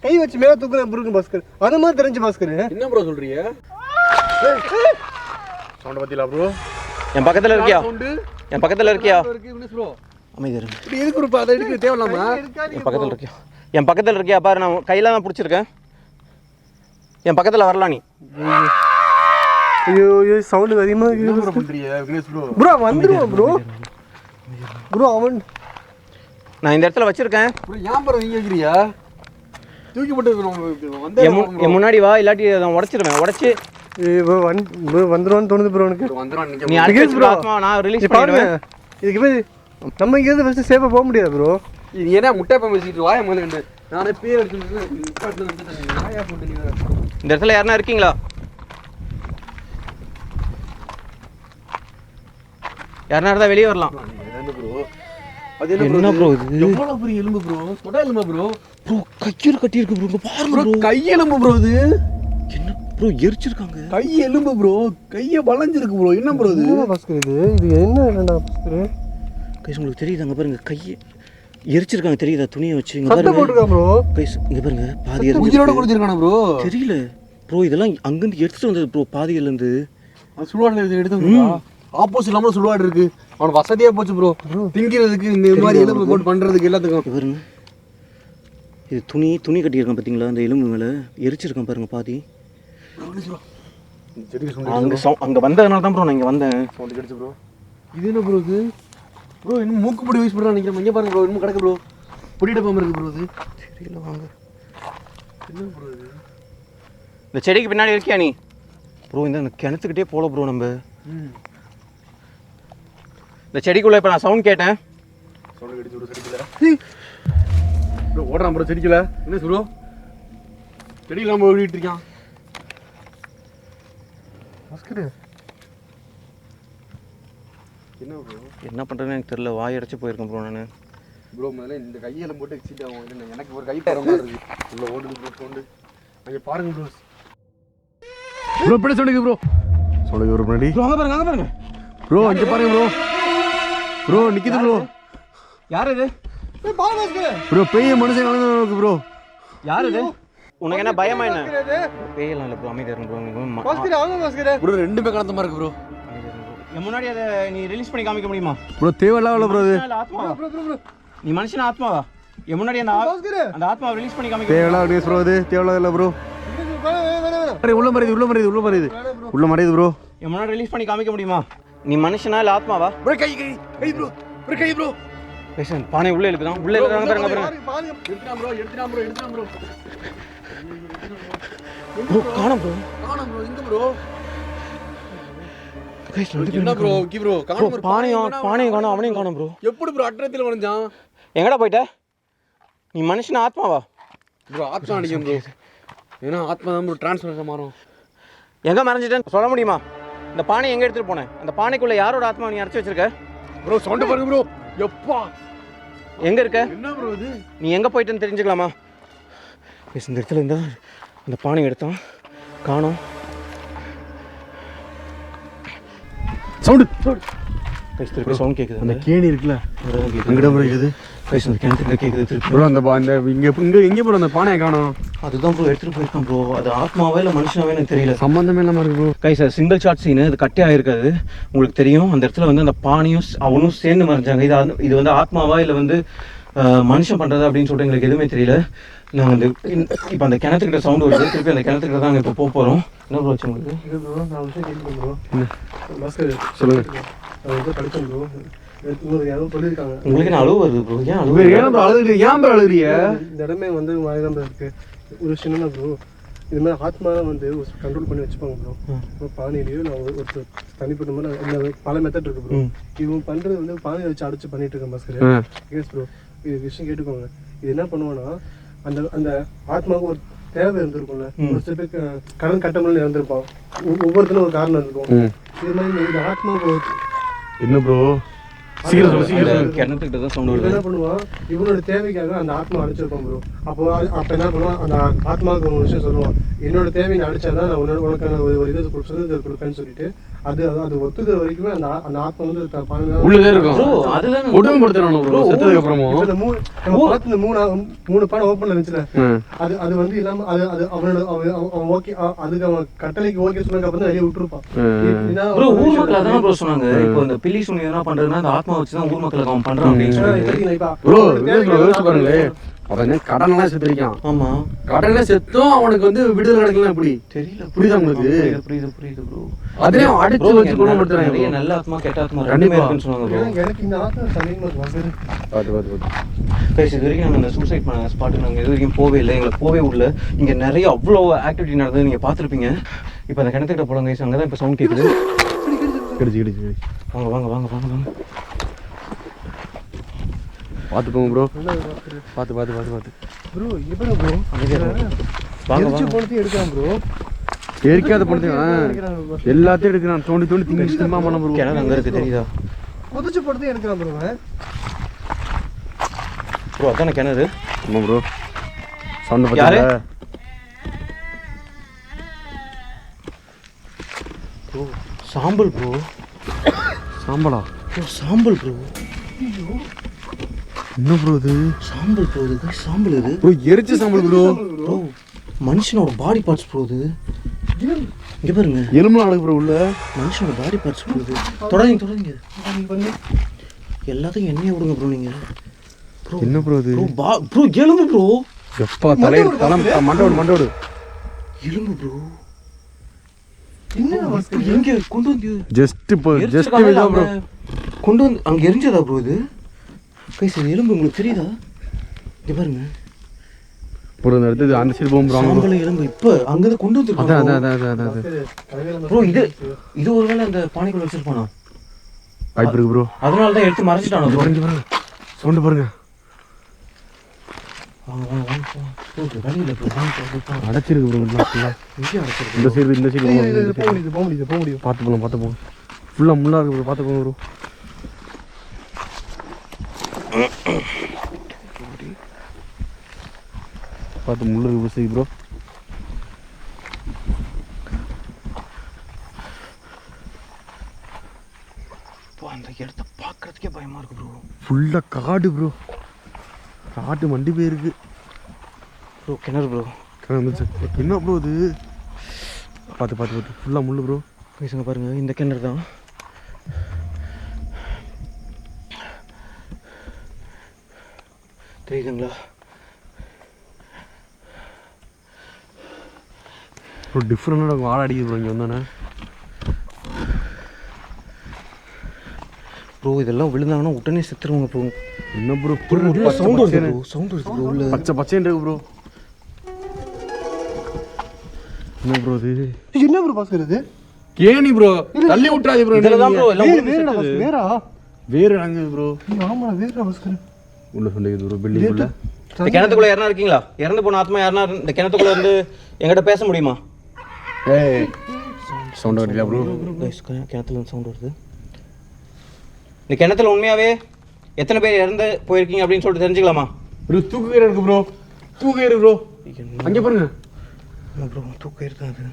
கை வச்சு மேல தூக்குறேன் ப்ரோ பாஸ்கர். அந்த மாதிரி தெரிஞ்சு பாஸ்கர். என்ன ப்ரோ சொல்றீங்க? சவுண்ட் பாத்தீங்களா ப்ரோ? என் பக்கத்துல இருக்கியா? என் பக்கத்துல இருக்கியா? ப்ரோ அமைதியா இரு. இது எதுக்கு ப்ரோ அத எடுக்க தேவலாமா? என் பக்கத்துல இருக்கியா? என் பக்கத்துல இருக்கியா பாரு. நான் கையில தான் பிடிச்சிருக்கேன். என் பக்கத்துல வரலாம் நீ. ஐயோ ஐயோ சவுண்ட் அதிகமா என்ன ப்ரோ பண்றீங்க விக்னேஷ் ப்ரோ? ப்ரோ வந்துருவோம் ப்ரோ. ப்ரோ அவன் நான் இந்த இடத்துல வச்சிருக்கேன் ப்ரோ. ஏன் ப்ரோ நீங்க கேக்குறியா? தூக்கி போட்டு வந்து என் முன்னாடி வா, இல்லாட்டி நான் உடைச்சிருவேன். உடைச்சு வந்துருவான்னு தோணுது ப்ரோ எனக்கு. நீ அடிச்சு ஆத்மா நான் ரிலீஸ் பண்ணிடுவேன். இதுக்கு போய் நம்ம இங்கேருந்து ஃபர்ஸ்ட் சேஃபா போக முடியாது ப்ரோ. இது என்ன முட்டை பம்பு வச்சிட்டு வாய முதல்ல நானே பேர் அடிச்சு வாயா போட்டு நீ வேற. இந்த இடத்துல யாரனா இருக்கீங்களா? யாரனா இருந்தா வெளியே வரலாம். என்ன ப்ரோ? அது என்ன ப்ரோ இது? எவ்வளவு பெரிய எலும்பு ப்ரோ? தொட எலும்பு ப்ரோ. ப்ரோ கையில கட்டி இருக்கு ப்ரோ. பாருங்க ப்ரோ கை எலும்பு ப்ரோ இது. என்ன ப்ரோ எரிச்சிருக்காங்க? கை எலும்பு ப்ரோ. கைய வளைஞ்சிருக்கு ப்ரோ. என்ன ப்ரோ இது? என்ன பாஸ்கர் இது என்ன என்னடா பாஸ்கர்? கைஸ் உங்களுக்கு தெரியுதா? அங்க பாருங்க கையை எரிச்சிருக்காங்க. தெரியுதா? துணியை வச்சு இங்க சட்டை போட்டுருக்கா ப்ரோ. கைஸ் இங்க பாருங்க. பாதி உயிரோட குடிச்சிருக்கானே ப்ரோ. தெரியல ப்ரோ. இதெல்லாம் அங்க இருந்து எடுத்துட்டு வந்தது ப்ரோ. பாதியில இருந்து சுடுவாடு எடுத்து ஆப்போசிட் இல்லாம சுடுவாடு இருக்கு. அவன் வசதியா போச்சு ப்ரோ. திங்கிறதுக்கு இந்த மாதிரி எலும்பு போட்டு பண்றதுக்கு எல்லாத்துக்கும். பாருங்க இது துணி கட்டியிருக்கான் பாத்தீங்களா? அந்த எலும்பு மேல எரிச்சிருக்கான் பாருங்க பாதி. அங்க வந்ததுனால தான் ப்ரோ நான் இங்க வந்தேன். சவுண்ட் கிடைச்சு ப்ரோ. இது என்ன ப்ரோ இது? ப்ரோ இன்னும் மூக்கு பொடி யூஸ் பண்றான்னு நினைக்கிறேன். இங்க பாருங்க ப்ரோ, இன்னும் கிடக்கு ப்ரோ. பொடி டப்பா இருக்கு ப்ரோ. இது தெரியல. வாங்க. என்ன ப்ரோ இது? இந்த செடிக்கு பின்னாடி இருக்கியா நீ ப்ரோ? இந்த கிணத்துக்கிட்டே போல ப்ரோ நம்ம. இந்த செடிக்குள்ள இப்போ நான் சவுண்ட் கேட்டேன். சவுண்ட் கிடைச்சு ப்ரோ. செடிக்கல ப்ரோ ஓடுறான் ப்ரோ. செடிக்கல என்ன ப்ரோ? செடியில நம்ம ஓடிட்டு இருக்கான் பாஸ்கர். என்ன ப்ரோ? என்ன பண்ணுறேன்னு எனக்கு தெரியல. வாய் அடைச்சி போயிருக்கேன் ப்ரோ நான். ப்ரோ முதல்ல இந்த கையெல்லாம் போட்டு எக்ஸிட் ஆகும். இல்லை எனக்கு ஒரு கை தர மாதிரி இருக்கு. உள்ள ஓடுது ப்ரோ. சவுண்டு அங்கே பாருங்க ப்ரோ. ப்ரோ இப்படி சொல்லுங்க ப்ரோ. சொல்லுங்க ப்ரோ. முன்னாடி அங்கே பாருங்க ப்ரோ. இங்கே பாருங்க ப்ரோ. ப்ரோ நிற்கிது ப்ரோ. யார் இது ப்ரோ? பெரிய மனுஷன் கலந்து ப்ரோ. யார் இது? உனக்கு என்ன பயமா? என்ன பேயெல்லாம் இல்லை ப்ரோ. அமைதியா இருக்கு ப்ரோ. பாஸ்கர் ஆமா பாஸ்கர். ப்ரோ ரெண்டுமே கலந்த மாதிரி இருக்கு ப்ரோ. என் முன்னாடி அதை நீ ரிலீஸ் பண்ணி காமிக்க முடியுமா ப்ரோ? தேவையில்ல ப்ரோ. இது நீ மனுஷன் ஆத்மாவா? என் முன்னாடி அந்த ஆத்மாவை ரிலீஸ் பண்ணி காமிக்க தேவையில்ல ப்ரோ. இது தேவையில்ல ப்ரோ. உள்ள மறையுது ப்ரோ. என் முன்னாடி ரிலீஸ் பண்ணி காமிக்க முடியுமா? நீ மனுஷனா இல்லை ஆத்மாவா? ப்ரோ கை ப்ரோ. பேசன் பானை உள்ளே இருக்குதான். உள்ளே இருக்காங்க பாருங்க. எடுத்துட்டான் ப்ரோ. ப்ரோ காணோம் ப்ரோ. எங்க ப்ரோ? என்ன ப்ரோ ப்ரோ காணோம் ப்ரோ. பானையும் காணோம், அவனையும் காணோம் ப்ரோ. எப்படி ப்ரோ அட்ரத்தில் வளைஞ்சான்? எங்கடா போயிட்ட? நீ மனுஷனா ஆத்மாவா? ப்ரோ ஆத்மா அடிக்கும் ப்ரோ. ஏன்னா ஆத்மா தான் ப்ரோ டிரான்ஸ்ஃபர் மாறும். எங்கே மறைஞ்சிட்டேன்னு சொல்ல முடியுமா? இந்த பானை எங்கே எடுத்துகிட்டு போனேன்? அந்த பானைக்குள்ளே யாரோட ஆத்மா நீ அடைச்சி வச்சிருக்க? ப்ரோ சவுண்ட் பாருங்க ப்ரோ. எப்பா எங்கே இருக்க? என்ன ப்ரோ இது? நீ எங்கே போயிட்டேன்னு தெரிஞ்சுக்கலாமா? பேச இந்த இடத்துல இருந்தால் அந்த பானை எடுத்தான், காணோம். சவுண்டு பேச திருப்பி சவுண்ட் கேட்குது. அந்த கேணி இருக்குல்ல அங்கட ப்ரோ இருக்குது. பேச அந்த கிணத்துல கேட்குது திருப்பி. ப்ரோ அந்த இங்கே ப்ரோ அந்த பானையை காணோம். அதுதான் ப்ரோ எடுத்துகிட்டு போயிருக்கான் ப்ரோ. அது ஆத்மாவே இல்லை மனுஷனாவே எனக்கு தெரியல. சம்மந்தமே இல்லாமல் இருக்கு ப்ரோ. கை சார் சிங்கிள் ஷாட் சீனு. அது கட்டே ஆகிருக்காது. உங்களுக்கு தெரியும் அந்த இடத்துல வந்து அந்த பானையும் அவனும் சேர்ந்து மறைஞ்சாங்க. இது வந்து ஆத்மாவா இல்லை வந்து மனுஷன் பண்ணுறது அப்படின்னு சொல்லிட்டு எங்களுக்கு எதுவுமே தெரியல. நாங்கள் வந்து இப்போ அந்த கிணத்துக்கிட்ட சவுண்டு வருது. திருப்பி அந்த கிணத்துக்கிட்ட தான் இப்போ போக போகிறோம். என்ன ப்ரோ வச்சு உங்களுக்கு? சொல்லுங்கள். உங்களுக்கு என்ன அழுவு வருது ப்ரோ? ஏன் அழுவு? ஏன் அழுகுறிய? இந்த இடமே வந்து மழைதான் இருக்கு. ஒரு விஷயம் என்ன ப்ரோ, இது மாதிரி ஆத்மா வந்து கண்ட்ரோல் பண்ணி வச்சுப்பாங்க ப்ரோ. பானையிலையோ நான் ஒரு தனிப்பட்ட மாதிரி பல மெத்தட் இருக்கு ப்ரோ. இவங்க பண்றது வந்து பானையை வச்சு அடைச்சு பண்ணிட்டு இருக்கேன் பாஸ்கர். எஸ் ப்ரோ, இது விஷயம் கேட்டுக்கோங்க. இது என்ன பண்ணுவோன்னா, அந்த அந்த ஆத்மாவுக்கு ஒரு தேவை இருந்திருக்கும்ல. ஒரு சில பேருக்கு கடன் கட்டணும்னு இருந்திருப்பான். ஒவ்வொருத்தரும் ஒரு காரணம் இருக்கும். இது மாதிரி இந்த ஆத்மாவுக்கு என்ன ப்ரோ கிணத்துக்கிட்ட தான் சவுண்ட் வருது. என்ன பண்ணுவான், இவனோட தேவைக்காக அந்த ஆத்மா அடிச்சிருப்பான் ப்ரோ. அப்போ என்ன பண்ணுவான், அந்த ஆத்மாவுக்கு ஒரு விஷயம் சொல்லுவான், என்னோட தேவையை அடிச்சாதான் நான் உனக்கான ஒரு இதை கொடுப்பேன்னு சொல்லிட்டு அது ஒத்துக்கிற வரைக்குமே அந்த ஆத்மா வந்து உள்ளதே இருக்கும். மூணு பானை ஓப்பன்ல இருந்துச்சுல, அது வந்து இல்லாம அது அவனோட அவன் ஓகே, அதுக்கு அவன் கட்டளைக்கு ஓகே சொன்னதுக்கு அப்புறம் தான் வெளியே விட்டுருப்பான். ஊர் மக்கள் அதான் ப்ரோ சொன்னாங்க. இப்போ இந்த பில்லி சுனி என்ன பண்றதுன்னா அந்த ஆத்மா வச்சுதான் ஊர் மக்களுக்கு அவன் பண்றான் அப்படின்னு அவன் கடன்லாம் செத்துருக்கான். ஆமா, கடன்லாம் செத்தும் அவனுக்கு வந்து விடுதலை கிடைக்கலாம். எப்படி தெரியல. புரியுதா உங்களுக்கு? புரியுது ப்ரோ. அதே அடிச்சு வச்சு குணப்படுத்துறாங்க. நிறைய நல்ல ஆத்மா கெட்ட ஆத்மா ரெண்டுமே இருக்குன்னு சொன்னாங்க ப்ரோ. எனக்கு இந்த ஆத்மா இது வரைக்கும் நாங்கள் இந்த சூசைட் பண்ண ஸ்பாட்டுக்கு நாங்கள் இது வரைக்கும் போவே இல்லை. எங்களுக்கு போவே உள்ள இங்கே நிறைய அவ்வளோ ஆக்டிவிட்டி நடந்தது நீங்கள் பார்த்துருப்பீங்க. இப்போ அந்த கிணத்துக்கிட்ட போகிறாங்க. அங்கே தான் இப்போ சவுண்ட் கேட்குது. கிடைச்சு வாங்க வாங்க வாங்க வாங்க வாங்க பார்த்துக்கோங்க ப்ரோ. பார்த்து ப்ரோ. இப்போ ப்ரோ வாங்க போனதையும் எடுக்கலாம் ப்ரோ. எரிக்காத போனதையும் எல்லாத்தையும் எடுக்கிறான். தோண்டி திங்க சும்மா பண்ண ப்ரோ. கிணறு அங்கே இருக்குது தெரியுதா? புதைச்சு போனதையும் எடுக்கலாம் ப்ரோ. ப்ரோ அதான கிணறு? ஆமாம் ப்ரோ. சவுண்ட் பார்த்தாரு ப்ரோ. சாம்பல் ப்ரோ. சாம்பலா ப்ரோ? சாம்பல் ப்ரோ. என்ன ப்ரோ இது? சாம்பல் ப்ரோ. இது சாம்பல். இது ப்ரோ எரிச்ச சாம்பல் ப்ரோ. ப்ரோ மனுஷனோட பாடி பார்ட்ஸ் ப்ரோ. இது இங்கே பாருங்க, எலும்புலாம் அழகு ப்ரோ. உள்ள மனுஷனோட பாடி பார்ட்ஸ் ப்ரோ. இது தொடங்க எல்லாத்தையும் எண்ணெய் விடுங்க ப்ரோ. நீங்கள் ப்ரோ என்ன ப்ரோ இது? ப்ரோ எலும்பு ப்ரோ. எப்பா மண்டோடு எலும்பு ப்ரோ. எங்க கொண்டு வந்து ஜஸ்ட் ப்ரோ கொண்டு வந்து அங்கே எரிஞ்சதா ப்ரோ? இது கைஸ் எலும்பு உங்களுக்கு தெரியுதா? இங்கே பாருங்க ப்ரோ. இந்த இடத்துல அந்த சைடு போகும்போது சாம்பல் எலும்பு இப்போ அங்கேருந்து கொண்டு வந்துருக்காங்க ப்ரோ. இது ஒருவேளை அந்த பானைக்குள்ள வச்சிருப்பானா? வாய்ப்பு இருக்கு ப்ரோ. அதனால தான் எடுத்து மறைச்சிட்டானோ ப்ரோ. பாருங்க சவுண்டு பாருங்க. அடைச்சிருக்கு ப்ரோ. இந்த சைடு போக முடியும். பார்த்து போங்க. ஃபுல்லாக முள்ளா இருக்கு ப்ரோ. பார்த்துக்கோங்க ப்ரோ. பார்த்து முள்ளு இருக்கு ப்ரோ. அந்த இடத்த பார்க்கறதுக்கே பயமா இருக்கு ப்ரோ. ஃபுல்லாக காடு ப்ரோ. காட்டு மண்டி போயிருக்கு ப்ரோ. கிணறு ப்ரோ. என்ன ப்ரோ இது? பார்த்து ஃபுல்லாக முள்ளு ப்ரோ. பேசுங்க பாருங்க. இந்த கிணறு தான். தெரியுதுங்களா? ப்ரோ டிஃப்ரெண்டாக வாழ அடிக்குது ப்ரோ இங்கே வந்தானே. ப்ரோ இதெல்லாம் விழுந்தாங்கன்னா உடனே செத்துருவாங்க ப்ரோ. என்ன ப்ரோ சவுண்ட் வருது ப்ரோ, சவுண்ட் வருது ப்ரோ. உள்ள பச்சை பச்சைன்னு இருக்கு ப்ரோ. என்ன ப்ரோ இது? என்ன ப்ரோ பாஸ்கர் இது? கேணி ப்ரோ, தள்ளி விட்டுறாதே ப்ரோ. இதெல்லாம் தான் ப்ரோ எல்லாம் வேறடா பாஸ்கர், வேறா? வேறு அங்கே ப்ரோ. ஆமாடா வேறடா பாஸ்கர். உள்ள சொல்லிக்குது ப்ரோ பில்டிங் உள்ள. இந்த கிணத்துக்குள்ள யாரா இருக்கீங்களா? இறந்து போன ஆத்மா யாரா இந்த கிணத்துக்குள்ள வந்து என்கிட்ட பேச முடியுமா? ஏய் சவுண்ட் வரல ப்ரோ. கிணத்துல இருந்து சவுண்ட் வருது. இந்த கிணத்துல உண்மையாவே எத்தனை பேர் இறந்து போயிருக்கீங்க அப்படின்னு சொல்லிட்டு தெரிஞ்சுக்கலாமா? ப்ரோ தூக்குகயிறு இருக்கு ப்ரோ, தூக்குகயிறு ப்ரோ. அங்கே பாருங்க ப்ரோ தூக்கயிறு தான் அது.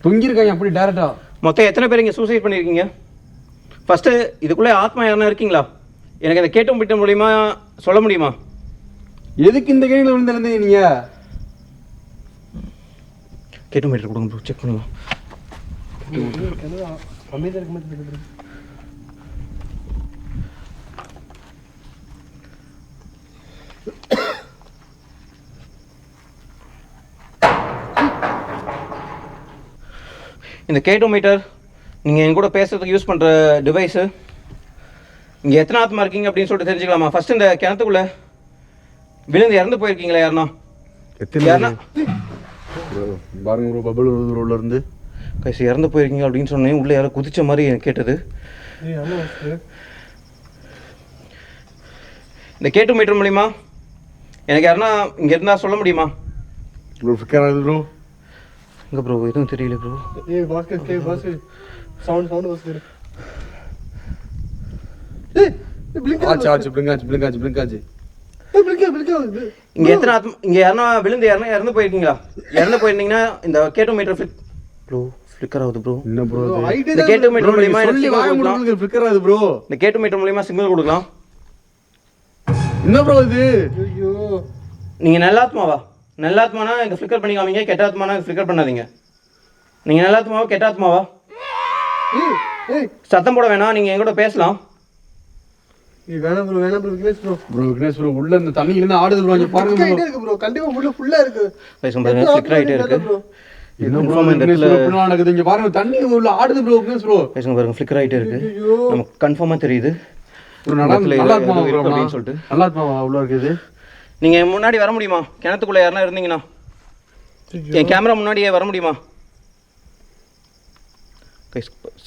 தொங்கிருக்காங்க அப்படி டேரக்டா. மொத்தம் எத்தனை பேர் இங்கே சூசைட் பண்ணியிருக்கீங்க? ஃபஸ்ட்டு இதுக்குள்ளே ஆத்மா யாருன்னா இருக்கீங்களா? எனக்கு அதை கேட்டும் பிட்ட மூலியமா சொல்ல முடியுமா? எதுக்கு இந்த கேணியில் விழுந்திருந்தீங்க நீங்க? கேட்டும் மீட்டர் கொடுங்க ப்ரோ, செக் பண்ணலாம். அமைதியாக இருக்க மாட்டேங்குது. இந்த கேட்டோமீட்டர் நீங்கள் என் கூட பேசுறதுக்கு யூஸ் பண்ணுற டிவைஸு. இங்கே எத்தனை ஆத்மா இருக்கீங்க அப்படின்னு சொல்லிட்டு தெரிஞ்சுக்கலாமா? ஃபஸ்ட்டு இந்த கிணத்துக்குள்ளே விழுந்து இறந்து போயிருக்கீங்களா யாருன்னா? யாருன்னா பாருங்க ப்ரோ, பபுள் வருது உள்ள இருந்து. கைசி இறந்து போயிருக்கீங்க அப்படின்னு சொன்னேன். உள்ளே யாரோ குதிச்ச மாதிரி எனக்கு கேட்டது. இந்த கேட்டு மீட்டர் மூலிமா எனக்கு யாருன்னா இங்கே இருந்தால் சொல்ல முடியுமா? ப்ரோ ஃபிக்கர் ஆகுது ப்ரோ. இங்கே ப்ரோ எதுவும் தெரியல ப்ரோ. ஏய் பாஸ்கர், ஏய் பாஸ்கர், சவுண்ட் பாஸ்கர். ஏய் பிளிங்க் ஆச்சு பிளிங்க் ஆச்சு. ஏய் பிளிங்க். இங்கே எத்தனை ஆத்மா இங்கே யாருன்னா விழுந்து இறந்து போயிருக்கீங்களா? இறந்து போயிருந்தீங்கன்னா இந்த கேட்டு மீட்டர் ஃப்ளிக்கர் ஆகுது ப்ரோ. என்ன ப்ரோ இந்த கேட்டு மீட்டர் மூலியமா சொல்லி வாய முடியல ஃபிக்கர் ஆகுது ப்ரோ. இந்த கேட்டு மீட்டர் மூலியமா சிக்னல் கொடுக்கலாம். என்ன ப்ரோ இது? ஐயோ நீங்கள் நல்லாத்மாவா? நல்லாத்மானா இங்கே ஃப்ளிக்கர் பண்ணி காமிங்க, கெட்டாத்மானா ஃப்ளிக்கர் பண்ணாதீங்க. நீங்கள் நல்லாத்மாவா கெட்டாத்மாவா? ஏய் ஏய் சத்தம் போட வேணாம், நீங்கள் என் கூட பேசலாம். நீ வேணாம் bro Vignesh bro. Bro Vignesh bro உள்ள இந்த தண்ணியில இருந்து ஆடுது ப்ரோ. இங்க பாருங்க ப்ரோ. இருக்கு ப்ரோ, கண்டிப்பா உள்ள ஃபுல்லா இருக்கு. பேசுங்க பாருங்க, ஃப்ளிக்கர் ஆயிட்டே இருக்கு. என்ன ப்ரோ இந்த இடத்துல என்ன நடக்குது? இங்க பாருங்க தண்ணி உள்ள ஆடுது ப்ரோ விக்னேஷ் ப்ரோ. பேசுங்க பாருங்க, ஃப்ளிக்கர் ஆயிட்டே இருக்கு. நமக்கு கன்ஃபார்மா தெரியுது ப்ரோ. நல்லா இருக்கு அப்படின்னு சொல்லிட்டு. நல்லா உள்ள இருக்குது. நீங்கள் முன்னாடி வர முடியுமா? கிணத்துக்குள்ளே யாருன்னா இருந்தீங்கன்னா என் கேமரா முன்னாடியே வர முடியுமா?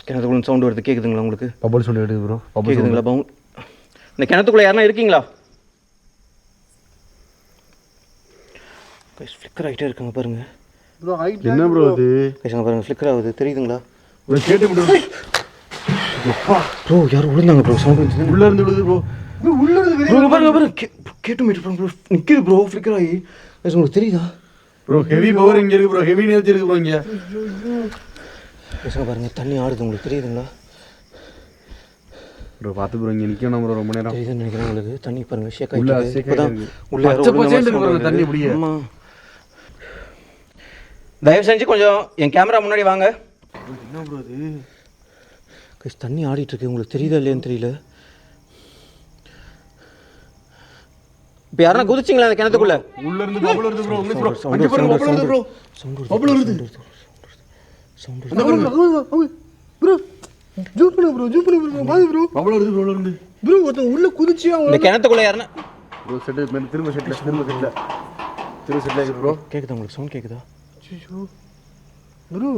கிணத்துக்குள்ள சவுண்ட் வருது, கேட்குதுங்களா உங்களுக்கு? பபுள் சவுண்ட் எடுக்குது ப்ரோ. கேட்குதுங்களா பவுன்? இந்த கிணத்துக்குள்ளே யாருன்னா இருக்கீங்களா? ஃப்ளிக்கர் ஆகிட்டே இருக்காங்க பாருங்க ப்ரோ. ஹைட் என்ன ப்ரோ இது? பேசுங்க பாருங்க, ஃப்ளிக்கர் ஆகுது, தெரியுதுங்களா ப்ரோ? கேட்டு ப்ரோ. ப்ரோ யாரும் விழுந்தாங்க ப்ரோ, சவுண்ட் வந்து உள்ள இருந்து விழுது ப்ரோ. உள்ள இருந்து ப்ரோ பாருங்க பாருங்க, கேட்டு மீட்டர் ப்ரோ நிற்கிது ப்ரோ, ஃப்ளிக்கர் ஆகி. உங்களுக்கு தெரியுதா ப்ரோ? ஹெவி பவர் இங்க இருக்கு ப்ரோ, ஹெவி எனர்ஜி இருக்கு ப்ரோ இங்க. பேசுங்க பாருங்க, தண்ணி ஆடுது, உங்களுக்கு தெரியுதுங்களா ப்ரோ? பார்த்து ப்ரோ இங்க நிக்கணும் ப்ரோ ரொம்ப நேரம். தெரியுதுன்னு நினைக்கிறேன் உங்களுக்கு. தண்ணி பாருங்க ஷேக் உள்ள ஆகிட்டு ஷேக் இப்போதான் ஆகிட்டு உள்ள யாரோ பச்சை விழுந்த பச்சைன்னு மாதிரி இருக்கு தண்ணி அப்படியே. ஆமா. தயவு செஞ்சு கொஞ்சம் என் கேமரா முன்னாடி வாங்க. என்ன ப்ரோ இது? தண்ணி ஆடிட்டு இருக்கு, உங்களுக்கு தெரியுதா இல்லையான்னு தெரியல. இப்போ யாரா குதிச்சிங்களா அந்த கிணத்துக்குள்ள? உள்ள இருந்து பபுள் வருது ப்ரோ. ப்ரோ அங்க பாருங்க பபுள் வருது ப்ரோ. பபுள் வருது. சவுண்ட் அந்த பாருங்க ப்ரோ. ஜூம் பண்ணு ப்ரோ. பாரு ப்ரோ. பபுள் வருது ப்ரோ. உள்ள இருந்து ப்ரோ ஒருத்தன் உள்ள குதிச்சியா? இந்த கிணத்துக்குள்ள யாருன்னா ப்ரோ செட் திரும்ப செட்ல ப்ரோ. கேக்குதா உங்களுக்கு? சவுண்ட் கேக்குதா? ஐயோ ப்ரோ,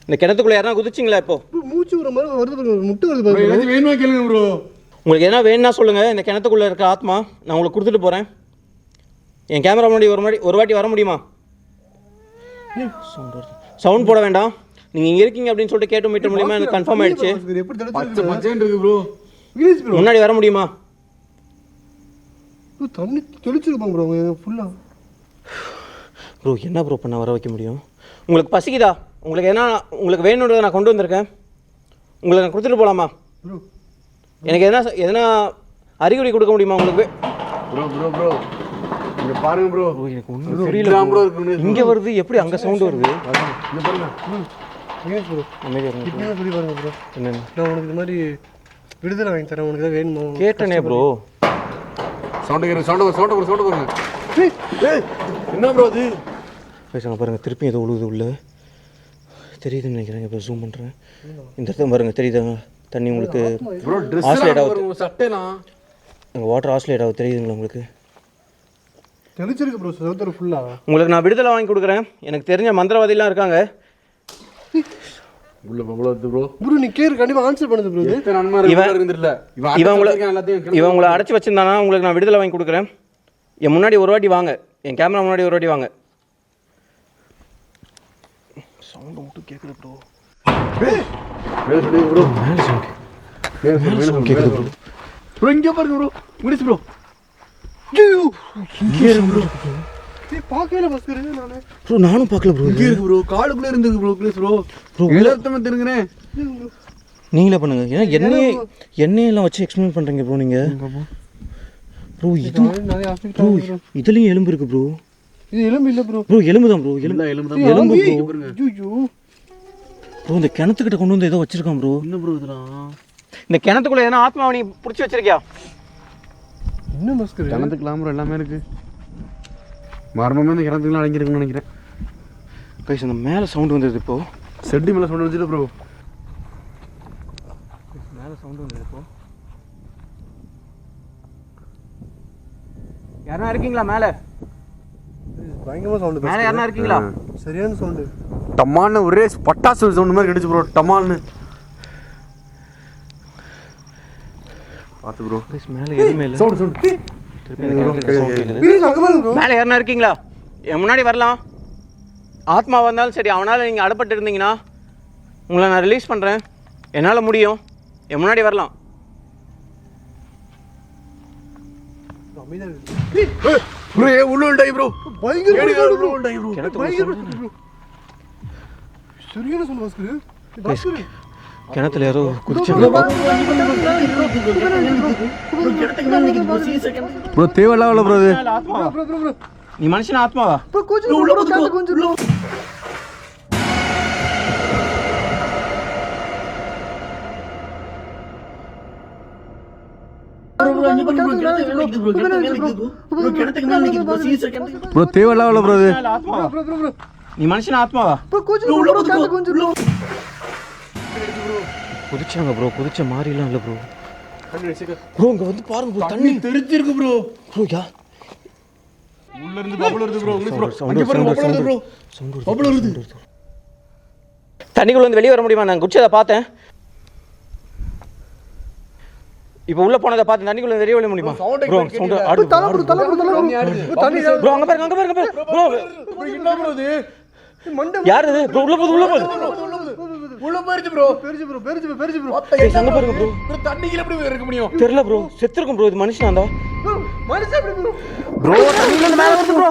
இந்த கிணத்துக்குள்ள யாரா குதிச்சிங்களா? இப்போ மூச்சு வர மாதிரி வருது ப்ரோ, முட்டை வருது ப்ரோ. பாருங்க. எனக்கு வேணுமா கேளுங்க ப்ரோ. உங்களுக்கு எதனா வேணும்னா சொல்லுங்க. இந்த கிணத்துக்குள்ள இருக்க ஆத்மா நான் உங்களுக்கு கொடுத்துட்டு போறேன். என் கேமரா முன்னாடி ஒரு வாட்டி வர முடியுமா? சவுண்ட் போட வேண்டாம். நீங்க இங்க இருக்கீங்க அப்படின்னு சொல்லிட்டு கேட்டு மீட்டர் மூலியமா எனக்கு கன்ஃபார்ம் ஆயிடுச்சு. எப்படி பச்சை பச்சைன்னு இருக்கு ப்ரோ. விக்னேஷ் ப்ரோ முன்னாடி வர முடியுமா? ப்ரோ தண்ணி தெளிச்சிருப்பாங்க ப்ரோ ஃபுல்லா. ப்ரோ என்ன ப்ரோ பண்ண வர வைக்க முடியும்? உங்களுக்கு பசிக்குதா? உங்களுக்கு உங்களுக்கு வேணுன்றதை நான் கொண்டு வந்திருக்கேன். உங்களுக்கு நான் கொடுத்துட்டு போகலாமா? ப்ரோ எனக்கு எதனா அறிகுறி கொடுக்க முடியுமா உங்களுக்கு? ப்ரோ இங்க பாருங்க ப்ரோ. எனக்கு ஒன்றும் புரியல ப்ரோ. இங்கே வருது, எப்படி அங்கே சவுண்ட் வருது? இங்க பாருங்க. விக்னேஷ் ப்ரோ அமைதியாக இருங்க. இப்படியே சொல்லி பாருங்க ப்ரோ. என்னென்ன நான் உனக்கு இது மாதிரி விடுதலை வாங்கி தரேன், உனக்கு தான் வேணுமோ? கேட்டனே ப்ரோ. சவுண்ட் பாருங்க. ஏய் என்ன ப்ரோ அது? பேசுங்க பாருங்கள், திருப்பி ஏதோ உழுவுது உள்ள தெரியுதுன்னு நினைக்கிறேன். இப்போ ஜூம் பண்ணுறேன். இந்த இடத்துல பாருங்கள், தெரியுதுங்க தண்ணி உங்களுக்கு ஆஸ்லேட் ஆகுது. சட்டைலாம் வாட்டர் ஆஸ்லேட் ஆகுது, தெரியுதுங்களா உங்களுக்கு? தெளிச்சிருக்கு ப்ரோ செவத்தர் ஃபுல்லாக. உங்களுக்கு நான் விடுதலை வாங்கி கொடுக்குறேன். எனக்கு தெரிஞ்ச மந்திரவாதிலாம் இருக்காங்க. உள்ள பபளத்து ப்ரோ. ப்ரோ நீ கேர் கண்டிப்பாக ஆன்சர் பண்ணுது ப்ரோ. இது இவன் உங்களை அடைச்சி வச்சிருந்தானா உங்களுக்கு நான் விடுதலை வாங்கி கொடுக்குறேன். என் முன்னாடி ஒரு வாட்டி வாங்க, என் கேமரா முன்னாடி ஒரு வாட்டி வாங்க. சவுண்டு மட்டும் கேட்குது ப்ரோ. மேலே சொல்லி ப்ரோ. மேலே சவுண்ட் கேட்குது ப்ரோ. ப்ரோ இங்கே பாருங்க ப்ரோ. முடிச்சு ப்ரோ. இங்கே இருக்கு ப்ரோ. பார்க்கல பஸ்கர் நானே ப்ரோ. நானும் பார்க்கல ப்ரோ. இங்கே இருக்கு ப்ரோ. காலுக்குள்ளே இருந்துருக்கு ப்ரோ. Please bro. எல்லாத்தமே தெரிஞ்சுக்கிறேன். நீங்களே பண்ணுங்க. ஏன்னா எண்ணெயெல்லாம் வச்சு எக்ஸ்பிளைன் பண்ணுறீங்க ப்ரோ நீங்கள். ப்ரோ இது ப்ரோ இதுலேயும் எலும்பு இருக்குது ப்ரோ. இது எலும்பு இல்லை ப்ரோ. ப்ரோ எலும்பு தான் ப்ரோ. எலும்பு தான். எலும்பு ப்ரோ. ஐயோ ப்ரோ இந்த கிணத்துக்கிட்ட கொண்டு வந்து ஏதோ வச்சிருக்கான் ப்ரோ. என்ன ப்ரோ இதெல்லாம்? இந்த கிணத்துக்குள்ள எதனா ஆத்மாவை நீ பிடிச்சி வச்சிருக்கியா? என்ன பஸ்கர் கிணத்துக்குலாம் ப்ரோ எல்லாமே இருக்கு. மர்மமே இந்த கிணத்துக்குலாம் அடங்கியிருக்குன்னு நினைக்கிறேன். கைஸ் அந்த மேலே சவுண்டு வந்துடுது இப்போ. செட்டி மேலே சவுண்ட் வந்துச்சு ப்ரோ. மேலே சவுண்டு வந்துடுது இப்போ. யாரா இருக்கீங்களா மேலே? பயங்கரமா சவுண்ட். மேலே யாரா இருக்கீங்களா? சரியான சவுண்டு. டமான்னு ஒரே பட்டாசு சவுண்ட் மாதிரி கிடைச்சு ப்ரோ. டமான்னு பார்த்து ப்ரோ. கைஸ் மேலே எதுவுமே இல்லை. Sound sound. மேலே யாரா இருக்கீங்களா? என் முன்னாடி வரலாம். ஆத்மா வந்தாலும் சரி, அவனால் நீங்கள் அடப்பட்டு இருந்தீங்கன்னா உங்களை நான் ரிலீஸ் பண்ணுறேன். என்னால் முடியும். என் முன்னாடி வரலாம். ப்ரோ ஏ உள்ளுண்டாய் ப்ரோ. பயங்கர ப்ரோ உள்ளுண்டாய் ப்ரோ. சரியான சவுண்ட் பஸ்கர். கிணத்துல யாரோ குதிச்சு. ப்ரோ தேவையில்ல ப்ரோ. இது நீ மனுஷன் ஆத்மாவா? ப்ரோ தேவையில்ல ப்ரோ. இது நீ மனுஷன் ஆத்மாவா? குதிச்சாங்க ப்ரோ. குதிச்ச மாதிரிலாம் இல்லை ப்ரோ. ப்ரோ இங்கே வந்து பாருங்க ப்ரோ. தண்ணி தெரிஞ்சிருக்கு ப்ரோ. ப்ரோ யா உள்ள இருந்து பபுள் வருது ப்ரோ. ப்ரோ சவுண்ட் வருது ப்ரோ. பபுள் வருது. தண்ணிக்குள்ள வந்து வெளியே வர முடியுமா? நான் குடிச்சதை பார்த்தேன். இப்போ உள்ள போனதை பார்த்து தண்ணிக்குள்ள வெளியே வர முடியுமா? ப்ரோ சவுண்ட் ஆடு. ப்ரோ அங்க பாருங்க, அங்க பாருங்க ப்ரோ. என்ன ப்ரோ இது? யார் இது ப்ரோ? உள்ள போகுது, உள்ள போகுது. உள்ள போயிடுச்சு ப்ரோ. பெருசு ப்ரோ. அங்க பாருங்க ப்ரோ. ப்ரோ தண்ணிக்குள்ள எப்படி இருக்க முடியும்? தெரியல ப்ரோ. செத்துருக்கும் ப்ரோ. இது மனுஷனா இருந்தா மனுஷன் எப்படி ப்ரோ? ப்ரோ தண்ணிக்குள்ள மேல வருது ப்ரோ.